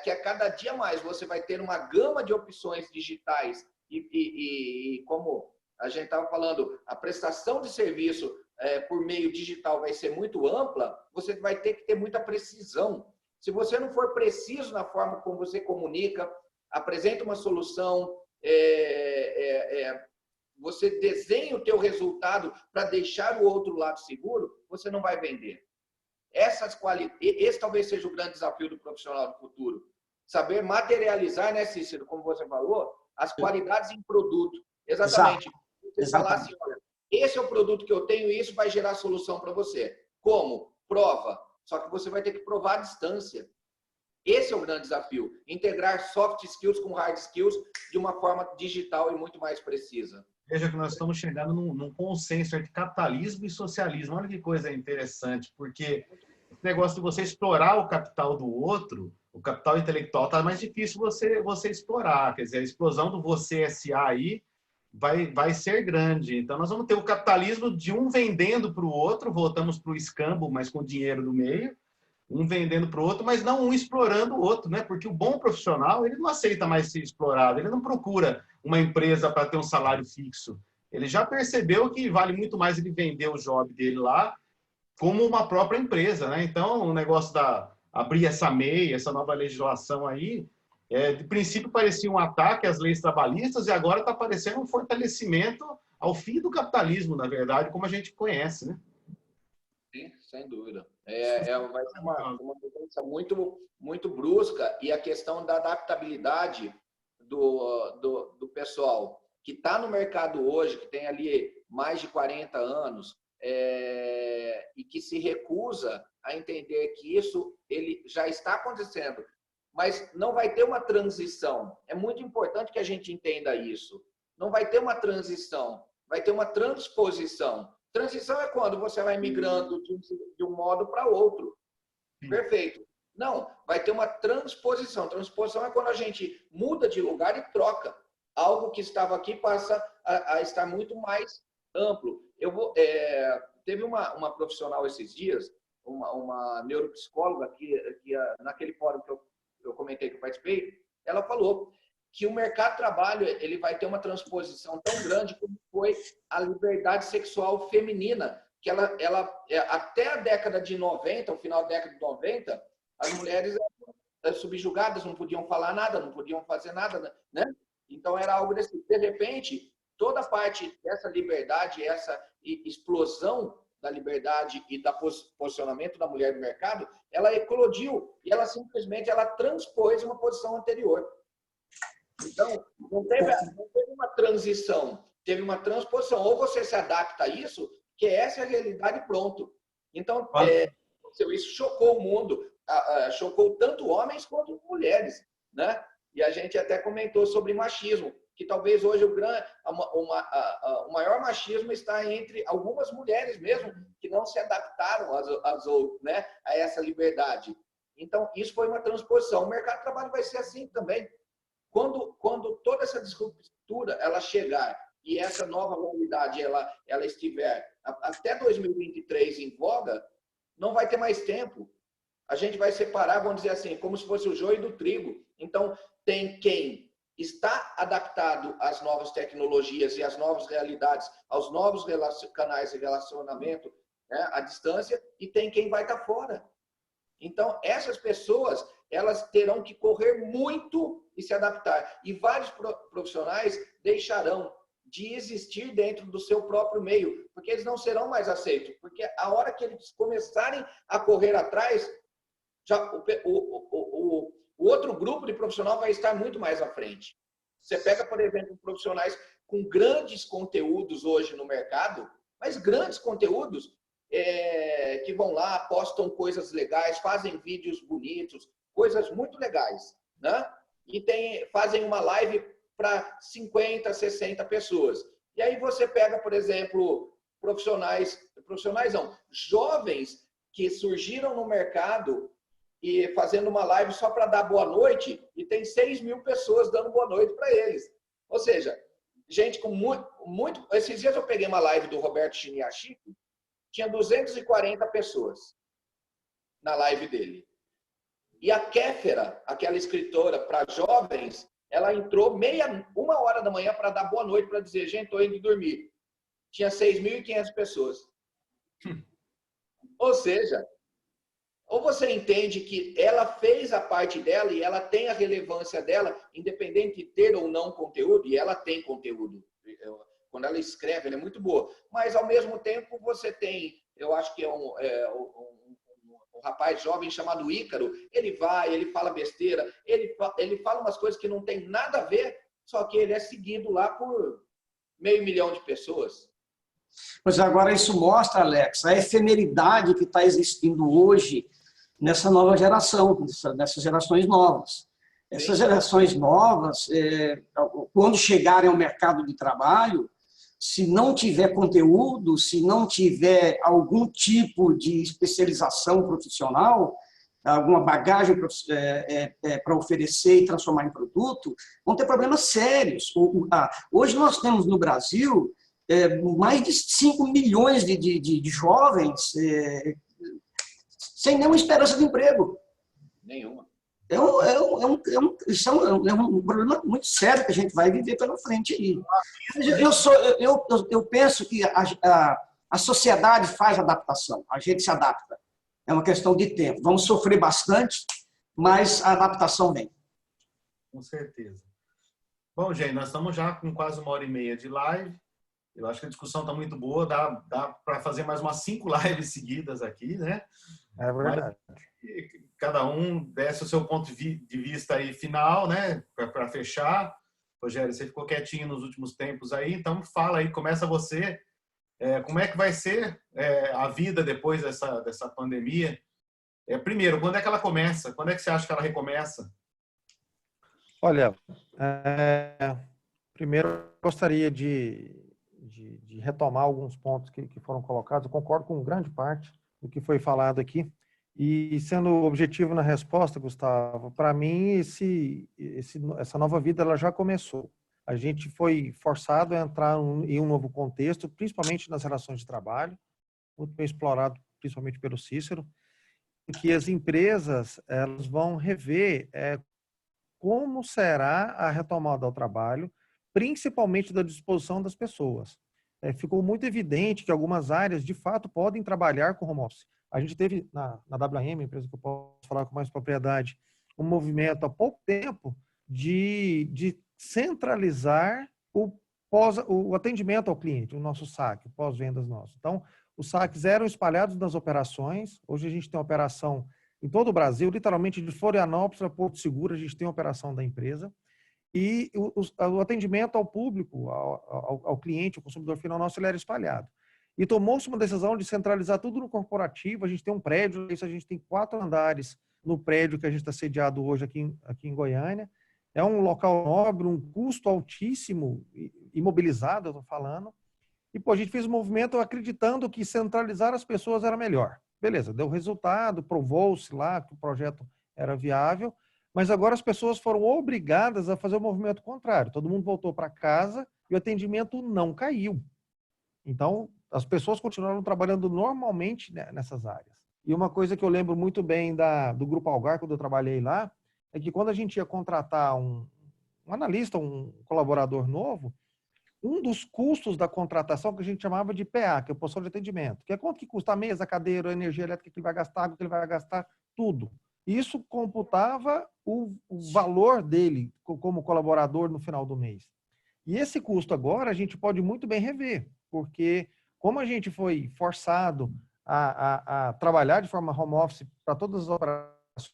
que a cada dia mais você vai ter uma gama de opções digitais e como a gente estava falando, a prestação de serviço por meio digital vai ser muito ampla, você vai ter que ter muita precisão. Se você não for preciso na forma como você comunica, apresenta uma solução, você desenha o teu resultado para deixar o outro lado seguro, você não vai vender. Esse talvez seja o grande desafio do profissional do futuro. Saber materializar, né, Cícero, como você falou, as qualidades em produto. Exatamente. Você falar assim, olha, esse é o produto que eu tenho e isso vai gerar solução para você. Como? Prova. Só que você vai ter que provar à distância. Esse é o grande desafio. Integrar soft skills com hard skills de uma forma digital e muito mais precisa. Veja que nós estamos chegando num consenso entre capitalismo e socialismo. Olha que coisa interessante, porque esse negócio de você explorar o capital do outro, o capital intelectual, está mais difícil você explorar. Quer dizer, a explosão do você SA aí vai ser grande. Então, nós vamos ter o capitalismo de um vendendo para o outro, voltamos para o escambo, mas com dinheiro no meio, um vendendo para o outro, mas não um explorando o outro, né? Porque o bom profissional, ele não aceita mais ser explorado, ele não procura uma empresa para ter um salário fixo. Ele já percebeu que vale muito mais ele vender o job dele lá como uma própria empresa, né? Então, o negócio abrir essa MEI, essa nova legislação aí, de princípio parecia um ataque às leis trabalhistas e agora está parecendo um fortalecimento ao fim do capitalismo, na verdade, como a gente conhece, né? Sim, sem dúvida. Vai ser uma mudança muito, muito brusca, e a questão da adaptabilidade do pessoal que está no mercado hoje, que tem ali mais de 40 anos, e que se recusa a entender que isso ele já está acontecendo, mas não vai ter uma transição. É muito importante que a gente entenda isso. Não vai ter uma transição, vai ter uma transposição. Transição é quando você vai migrando de um modo para outro. Perfeito. Não, vai ter uma transposição. Transposição é quando a gente muda de lugar e troca. Algo que estava aqui passa a estar muito mais amplo. Teve uma profissional esses dias, uma neuropsicóloga, que naquele fórum que eu comentei que eu participei, ela falou que o mercado de trabalho ele vai ter uma transposição tão grande como foi a liberdade sexual feminina, que ela até a década de 90, o final da década de 90, as mulheres eram subjugadas, não podiam falar nada, não podiam fazer nada, né? Então era algo desse. De repente, toda parte dessa liberdade, essa explosão da liberdade e do posicionamento da mulher no mercado, ela eclodiu e ela simplesmente transpôs uma posição anterior. Então, não teve uma transição, teve uma transposição. Ou você se adapta a isso, que essa é a realidade e pronto. Então, isso chocou o mundo, chocou tanto homens quanto mulheres, né? E a gente até comentou sobre machismo, que talvez hoje o maior machismo está entre algumas mulheres mesmo, que não se adaptaram né, a essa liberdade. Então, isso foi uma transposição. O mercado de trabalho vai ser assim também. Quando toda essa disruptura ela chegar e essa nova realidade ela estiver até 2023 em voga, não vai ter mais tempo. A gente vai separar, vamos dizer assim, como se fosse o joio do trigo. Então, tem quem está adaptado às novas tecnologias e às novas realidades, aos novos canais de relacionamento, né, à distância, e tem quem vai estar fora. Então, essas pessoas, elas terão que correr muito e se adaptar. E vários profissionais deixarão de existir dentro do seu próprio meio, porque eles não serão mais aceitos. Porque a hora que eles começarem a correr atrás, já o outro grupo de profissional vai estar muito mais à frente. Você pega, por exemplo, profissionais com grandes conteúdos hoje no mercado, mas grandes conteúdos que vão lá, postam coisas legais, fazem vídeos bonitos, coisas muito legais, né? E fazem uma live para 50, 60 pessoas. E aí você pega, por exemplo, profissionais não, jovens que surgiram no mercado e fazendo uma live só para dar boa noite, e tem 6.000 pessoas dando boa noite para eles. Ou seja, gente com muito... Esses dias eu peguei uma live do Roberto Chiniachiko, tinha 240 pessoas na live dele. E a Kéfera, aquela escritora para jovens, ela entrou 1h da manhã para dar boa noite, para dizer, gente, estou indo dormir. Tinha 6.500 pessoas. Ou seja, ou você entende que ela fez a parte dela e ela tem a relevância dela, independente de ter ou não conteúdo, e ela tem conteúdo. Quando ela escreve, ela é muito boa. Mas, ao mesmo tempo, você tem, eu acho que um rapaz jovem chamado Ícaro, ele fala besteira, ele fala umas coisas que não tem nada a ver, só que ele é seguido lá por 500 mil de pessoas. Mas agora isso mostra, Alex, a efemeridade que está existindo hoje nessa nova geração, nessas gerações novas. Essas gerações novas, quando chegarem ao mercado de trabalho, se não tiver conteúdo, se não tiver algum tipo de especialização profissional, alguma bagagem para oferecer e transformar em produto, vão ter problemas sérios. Hoje nós temos no Brasil mais de 5 milhões de jovens sem nenhuma esperança de emprego. Nenhuma. Isso é um problema muito sério que a gente vai viver pela frente aí. Eu penso que a sociedade faz adaptação, a gente se adapta. É uma questão de tempo. Vamos sofrer bastante, mas a adaptação vem. Com certeza. Bom, gente, nós estamos já com quase 1h30 de live. Eu acho que a discussão está muito boa, dá para fazer mais umas 5 lives seguidas aqui, né? É verdade. Mas, cada um desse o seu ponto de vista aí final, né? Para fechar. Rogério, você ficou quietinho nos últimos tempos aí, então fala aí, começa você. Como é que vai ser a vida depois dessa pandemia? Primeiro, quando é que ela começa? Quando é que você acha que ela recomeça? Olha, primeiro eu gostaria de retomar alguns pontos que foram colocados. Eu concordo com grande parte do que foi falado aqui. E sendo objetivo na resposta, Gustavo, para mim essa nova vida ela já começou. A gente foi forçado a entrar em um novo contexto, principalmente nas relações de trabalho, muito bem explorado, principalmente pelo Cícero, em que as empresas elas vão rever como será a retomada ao trabalho, principalmente da disposição das pessoas. Ficou muito evidente que algumas áreas, de fato, podem trabalhar com home office. A gente teve na WM, empresa que eu posso falar com mais propriedade, um movimento há pouco tempo de centralizar o atendimento ao cliente, o nosso saque, o pós-vendas nosso. Então, os saques eram espalhados nas operações. Hoje a gente tem operação em todo o Brasil, literalmente de Florianópolis a Porto Seguro, a gente tem operação da empresa. E o atendimento ao público, ao cliente, ao consumidor final nosso, ele era espalhado. E tomou-se uma decisão de centralizar tudo no corporativo. A gente tem um prédio, isso a gente tem 4 andares no prédio que a gente está sediado hoje aqui em Goiânia. É um local nobre, um custo altíssimo, imobilizado, eu estou falando. E pô, a gente fez um movimento acreditando que centralizar as pessoas era melhor. Beleza, deu resultado, provou-se lá que o projeto era viável, mas agora as pessoas foram obrigadas a fazer o movimento contrário. Todo mundo voltou para casa e o atendimento não caiu. Então, as pessoas continuaram trabalhando normalmente nessas áreas. E uma coisa que eu lembro muito bem do Grupo Algar, quando eu trabalhei lá, é que quando a gente ia contratar um analista, um colaborador novo, um dos custos da contratação que a gente chamava de PA, que é o posição de atendimento, que é quanto que custa a mesa, a cadeira, a energia elétrica que ele vai gastar, água que ele vai gastar, tudo. Isso computava o valor dele como colaborador no final do mês. E esse custo agora a gente pode muito bem rever, porque como a gente foi forçado a trabalhar de forma home office para todas as operações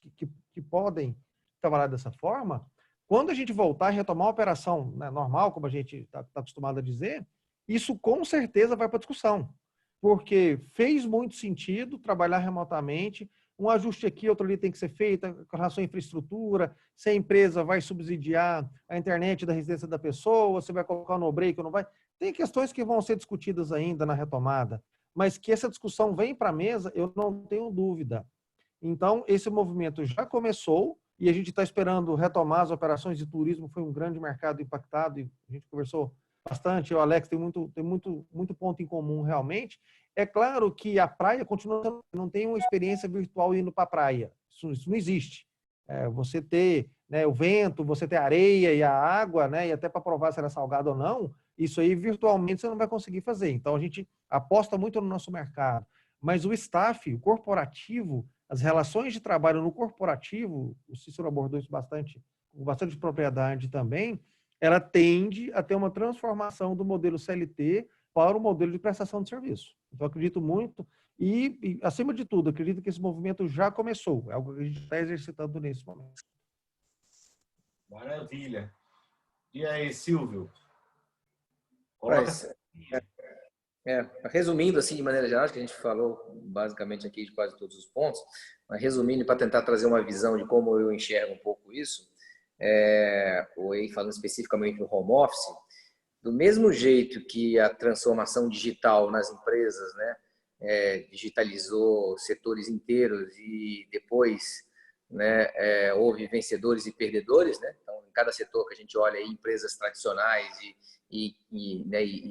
que podem trabalhar dessa forma, quando a gente voltar a retomar a operação, né, normal, como a gente está acostumado a dizer, isso com certeza vai para a discussão, porque fez muito sentido trabalhar remotamente, um ajuste aqui, outro ali tem que ser feito, com relação à infraestrutura, se a empresa vai subsidiar a internet da residência da pessoa, se vai colocar no break ou não vai. Tem questões que vão ser discutidas ainda na retomada, mas que essa discussão vem para a mesa, eu não tenho dúvida. Então, esse movimento já começou e a gente está esperando retomar as operações de turismo. Foi um grande mercado impactado e a gente conversou bastante. O Alex tem muito ponto em comum realmente. É claro que a praia continua, não tem uma experiência virtual indo para a praia. Isso não existe. Você ter, né, o vento, você ter a areia e a água, né, e até para provar se ela é salgada ou não, isso aí virtualmente você não vai conseguir fazer. Então a gente aposta muito no nosso mercado. Mas o staff, o corporativo, as relações de trabalho no corporativo, o Cícero abordou isso com bastante propriedade também, ela tende a ter uma transformação do modelo CLT para o modelo de prestação de serviço. Então, acredito muito e, acima de tudo, acredito que esse movimento já começou. É algo que a gente está exercitando nesse momento. Maravilha. E aí, Silvio? Resumindo, assim, de maneira geral, acho que a gente falou basicamente aqui de quase todos os pontos, mas resumindo, para tentar trazer uma visão de como eu enxergo um pouco isso, ou aí falando especificamente no home office, do mesmo jeito que a transformação digital nas empresas, né, digitalizou setores inteiros e depois, né, houve vencedores e perdedores, né? Então, em cada setor que a gente olha aí, empresas tradicionais e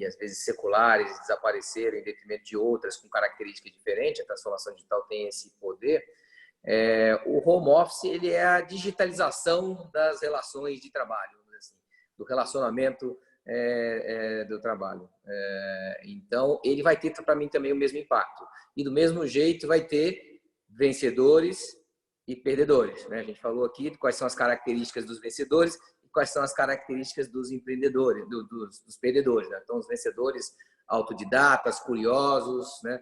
às vezes seculares desapareceram em detrimento de outras com características diferentes. A transformação digital tem esse poder. O home office, ele é a digitalização das relações de trabalho, assim, do relacionamento do trabalho. Então, ele vai ter para mim também o mesmo impacto. E do mesmo jeito vai ter vencedores e perdedores, né? A gente falou aqui de quais são as características dos vencedores e quais são as características dos empreendedores, dos perdedores, né? Então, os vencedores, autodidatas, curiosos, né?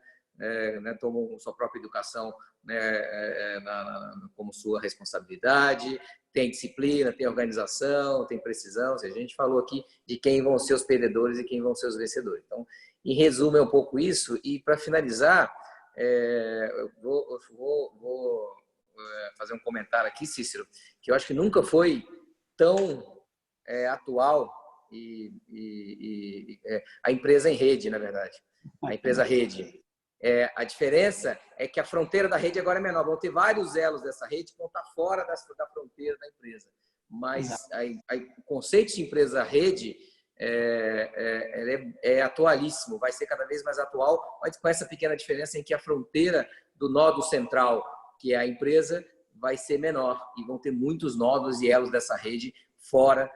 Tomam sua própria educação, né, como sua responsabilidade, tem disciplina, tem organização, tem precisão. A gente falou aqui de quem vão ser os perdedores e quem vão ser os vencedores. Então, em resumo, é um pouco isso. E, para finalizar, eu vou fazer um comentário aqui, Cícero, que eu acho que nunca foi tão atual a empresa em rede, na verdade. A empresa rede. A diferença é que a fronteira da rede agora é menor. Vão ter vários elos dessa rede que vão estar fora da fronteira da empresa. Mas o conceito de empresa-rede é atualíssimo, vai ser cada vez mais atual, mas com essa pequena diferença em que a fronteira do nodo central, que é a empresa, vai ser menor. E vão ter muitos nodos e elos dessa rede fora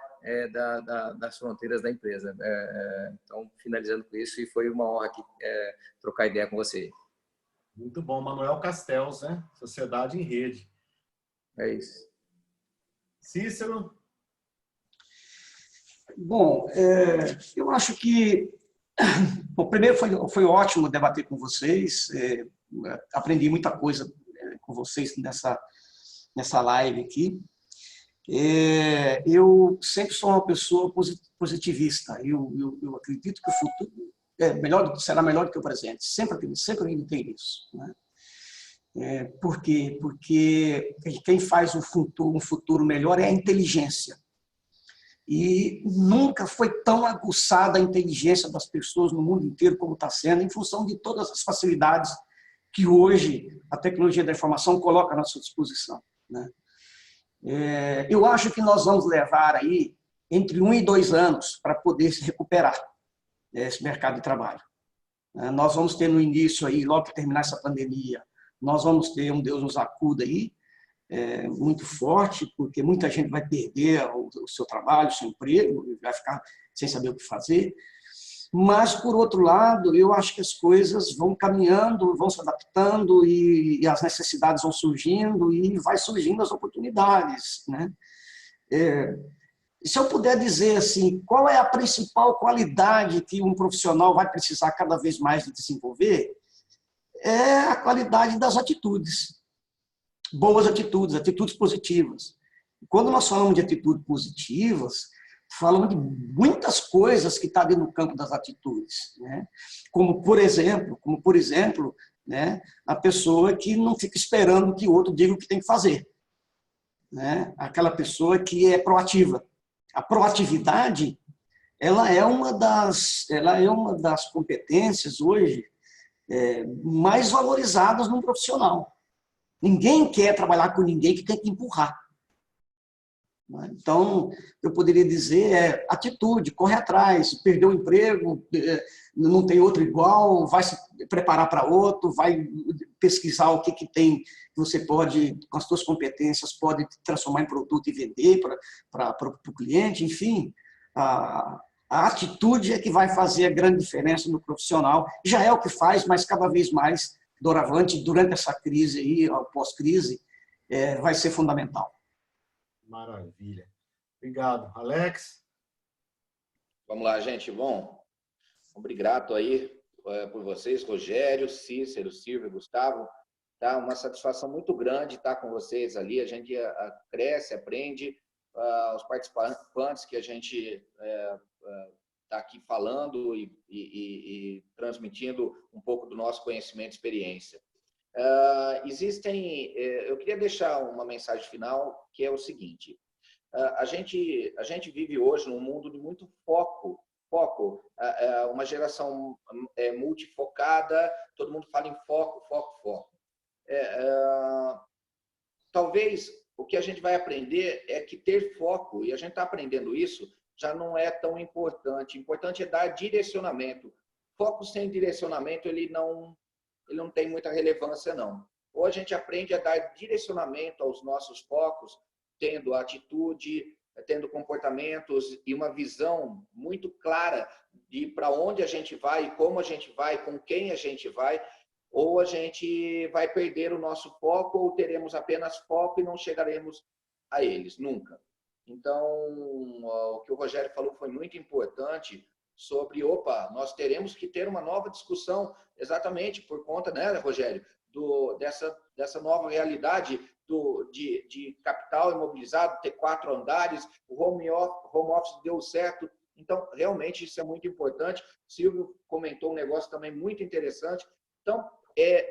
das fronteiras da empresa. Então, finalizando com isso, e foi uma honra aqui trocar ideia com você. Muito bom. Manuel Castells, né? Sociedade em Rede. É isso. Cícero? Bom, eu acho que Bom, primeiro foi ótimo debater com vocês, aprendi muita coisa com vocês nessa live aqui. Eu sempre sou uma pessoa positivista, eu acredito que o futuro será melhor do que o presente, sempre acreditei nisso, né? Por quê? Porque quem faz um futuro melhor é a inteligência. E nunca foi tão aguçada a inteligência das pessoas no mundo inteiro como está sendo, em função de todas as facilidades que hoje a tecnologia da informação coloca à nossa disposição, né? Eu acho que nós vamos levar aí entre 1 e 2 anos para poder se recuperar esse mercado de trabalho. Nós vamos ter no início, aí, logo que terminar essa pandemia, nós vamos ter um Deus nos acuda aí, muito forte, porque muita gente vai perder o seu trabalho, o seu emprego, vai ficar sem saber o que fazer. Mas, por outro lado, eu acho que as coisas vão caminhando, vão se adaptando e as necessidades vão surgindo e vai surgindo as oportunidades, né? Se eu puder dizer assim, qual é a principal qualidade que um profissional vai precisar cada vez mais de desenvolver, é a qualidade das atitudes. Boas atitudes, atitudes positivas. Quando nós falamos de atitudes positivas, falamos de muitas coisas que estão ali no campo das atitudes, né? Como por exemplo, né, a pessoa que não fica esperando que o outro diga o que tem que fazer, né? Aquela pessoa que é proativa. A proatividade, ela é uma das competências hoje mais valorizadas num profissional. Ninguém quer trabalhar com ninguém que tem que empurrar. Então, eu poderia dizer atitude, corre atrás, perdeu o emprego, não tem outro igual, vai se preparar para outro, vai pesquisar o que tem, que você pode, com as suas competências, pode transformar em produto e vender para o cliente, enfim. A atitude é que vai fazer a grande diferença no profissional. Já é o que faz, mas cada vez mais, doravante, durante essa crise aí, pós-crise, vai ser fundamental. Maravilha. Obrigado. Alex? Vamos lá, gente. Bom, obrigado aí por vocês, Rogério, Cícero, Silvio, Gustavo. Tá uma satisfação muito grande estar com vocês ali. A gente cresce, aprende. Os participantes que a gente está aqui falando e transmitindo um pouco do nosso conhecimento e experiência. Eu queria deixar uma mensagem final, que é o seguinte: a gente vive hoje num mundo de muito foco, uma geração multifocada, todo mundo fala em foco. Talvez o que a gente vai aprender é que ter foco, e a gente está aprendendo isso, já não é tão importante. O importante é dar direcionamento. Foco sem direcionamento, ele não tem muita relevância, não. Ou a gente aprende a dar direcionamento aos nossos focos, tendo atitude, tendo comportamentos e uma visão muito clara de para onde a gente vai, como a gente vai, com quem a gente vai, ou a gente vai perder o nosso foco, ou teremos apenas foco e não chegaremos a eles, nunca. Então, o que o Rogério falou foi muito importante, sobre, nós teremos que ter uma nova discussão, exatamente por conta, né, Rogério, dessa nova realidade de capital imobilizado, ter 4 andares, o home office deu certo. Então, realmente, isso é muito importante. Silvio comentou um negócio também muito interessante. Então,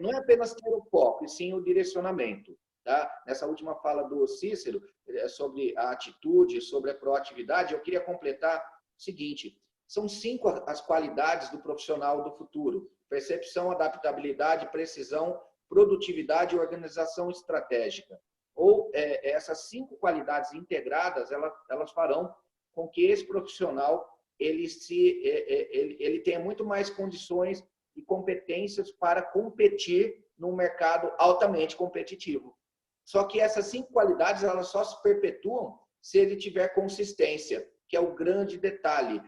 não é apenas ter o foco, e sim o direcionamento. Tá? Nessa última fala do Cícero, sobre a atitude, sobre a proatividade, eu queria completar o seguinte: são 5 as qualidades do profissional do futuro: percepção, adaptabilidade, precisão, produtividade e organização estratégica. Ou essas 5 qualidades integradas, elas farão com que esse profissional ele tenha muito mais condições e competências para competir num mercado altamente competitivo. Só que essas 5 qualidades, elas só se perpetuam se ele tiver consistência, que é o grande detalhe.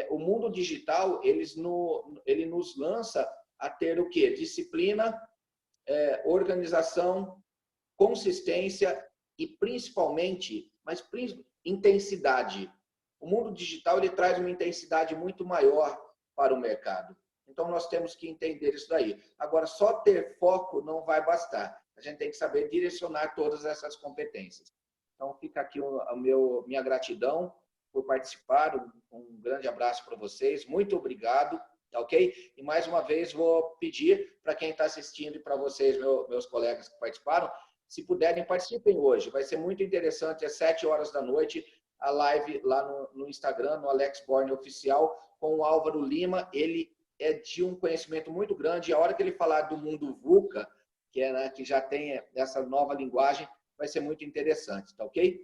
O mundo digital, ele nos lança a ter o quê? Disciplina, organização, consistência e principalmente, intensidade. O mundo digital, ele traz uma intensidade muito maior para o mercado. Então, nós temos que entender isso daí. Agora, só ter foco não vai bastar. A gente tem que saber direcionar todas essas competências. Então, fica aqui minha gratidão por participar. Um grande abraço para vocês. Muito obrigado, tá ok? E, mais uma vez, vou pedir para quem está assistindo e para vocês, meus colegas que participaram, se puderem, participem hoje. Vai ser muito interessante, às 7 horas da noite, a live lá no Instagram, no Alex Born Oficial, com o Álvaro Lima. Ele é de um conhecimento muito grande. E a hora que ele falar do mundo VUCA, que, né, que já tem essa nova linguagem, vai ser muito interessante, tá ok?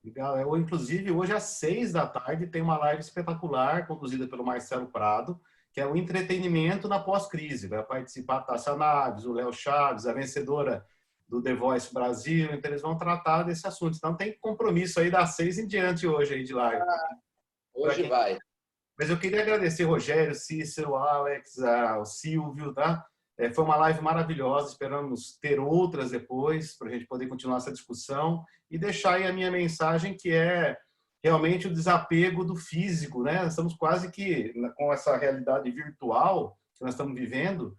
Legal. Eu, inclusive, hoje às 6 da tarde tem uma live espetacular, conduzida pelo Marcelo Prado, que é o entretenimento na pós-crise. Vai participar a Tássia Naves, o Léo Chaves, a vencedora do The Voice Brasil. Então, eles vão tratar desse assunto. Então, tem compromisso aí das 6 em diante hoje aí de live. Hoje vai. Mas eu queria agradecer Rogério, Cícero, Alex, o Silvio, tá? Foi uma live maravilhosa, esperamos ter outras depois, para a gente poder continuar essa discussão e deixar aí a minha mensagem, que é realmente o desapego do físico, né? Nós estamos quase que, com essa realidade virtual que nós estamos vivendo,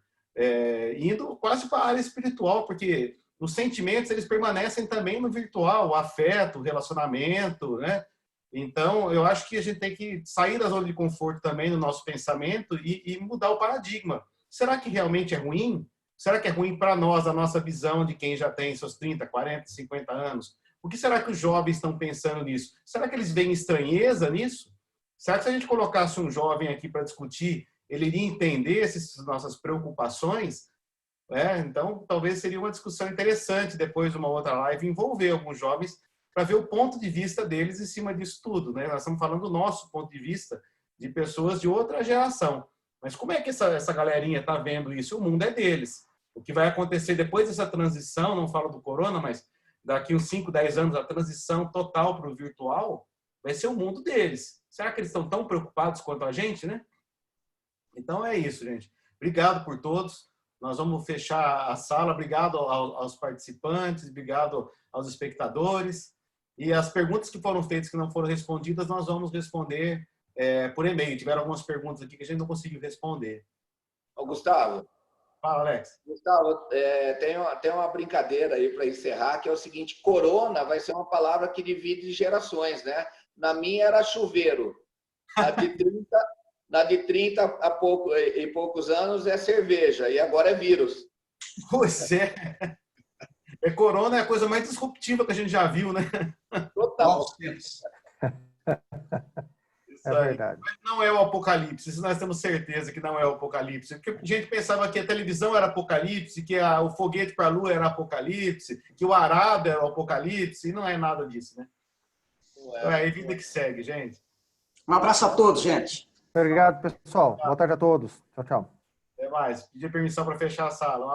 indo quase para a área espiritual, porque os sentimentos, eles permanecem também no virtual, o afeto, o relacionamento, né? Então, eu acho que a gente tem que sair da zona de conforto também no nosso pensamento e mudar o paradigma. Será que realmente é ruim? Será que é ruim para nós, a nossa visão de quem já tem seus 30, 40, 50 anos? O que será que os jovens estão pensando nisso? Será que eles veem estranheza nisso? Será que se a gente colocasse um jovem aqui para discutir, ele iria entender essas nossas preocupações? Então, talvez seria uma discussão interessante, depois de uma outra live, envolver alguns jovens para ver o ponto de vista deles em cima disso tudo, né? Nós estamos falando do nosso ponto de vista, de pessoas de outra geração. Mas como é que essa galerinha está vendo isso? O mundo é deles. O que vai acontecer depois dessa transição, não falo do corona, mas daqui uns 5, 10 anos, a transição total para o virtual, vai ser o mundo deles. Será que eles estão tão preocupados quanto a gente, né? Então é isso, gente. Obrigado por todos. Nós vamos fechar a sala. Obrigado aos participantes, obrigado aos espectadores. E as perguntas que foram feitas, que não foram respondidas, nós vamos responder por e-mail. Tiveram algumas perguntas aqui que a gente não conseguiu responder. Ô, Gustavo. Fala, Alex. Gustavo, tem uma brincadeira aí para encerrar, que é o seguinte: corona vai ser uma palavra que divide gerações, né? Na minha era chuveiro. Na de 30 e poucos anos é cerveja. E agora é vírus. Pois é. Corona é a coisa mais disruptiva que a gente já viu, né? Total. É verdade. Mas não é o apocalipse, isso nós temos certeza que não é o apocalipse. Porque a gente pensava que a televisão era apocalipse, que o foguete para a lua era apocalipse, que o arado era o apocalipse, e não é nada disso, né? Então é a vida que segue, gente. Um abraço a todos, gente. Obrigado, pessoal. Boa tarde a todos. Tchau, tchau. Até mais. Pedir permissão para fechar a sala.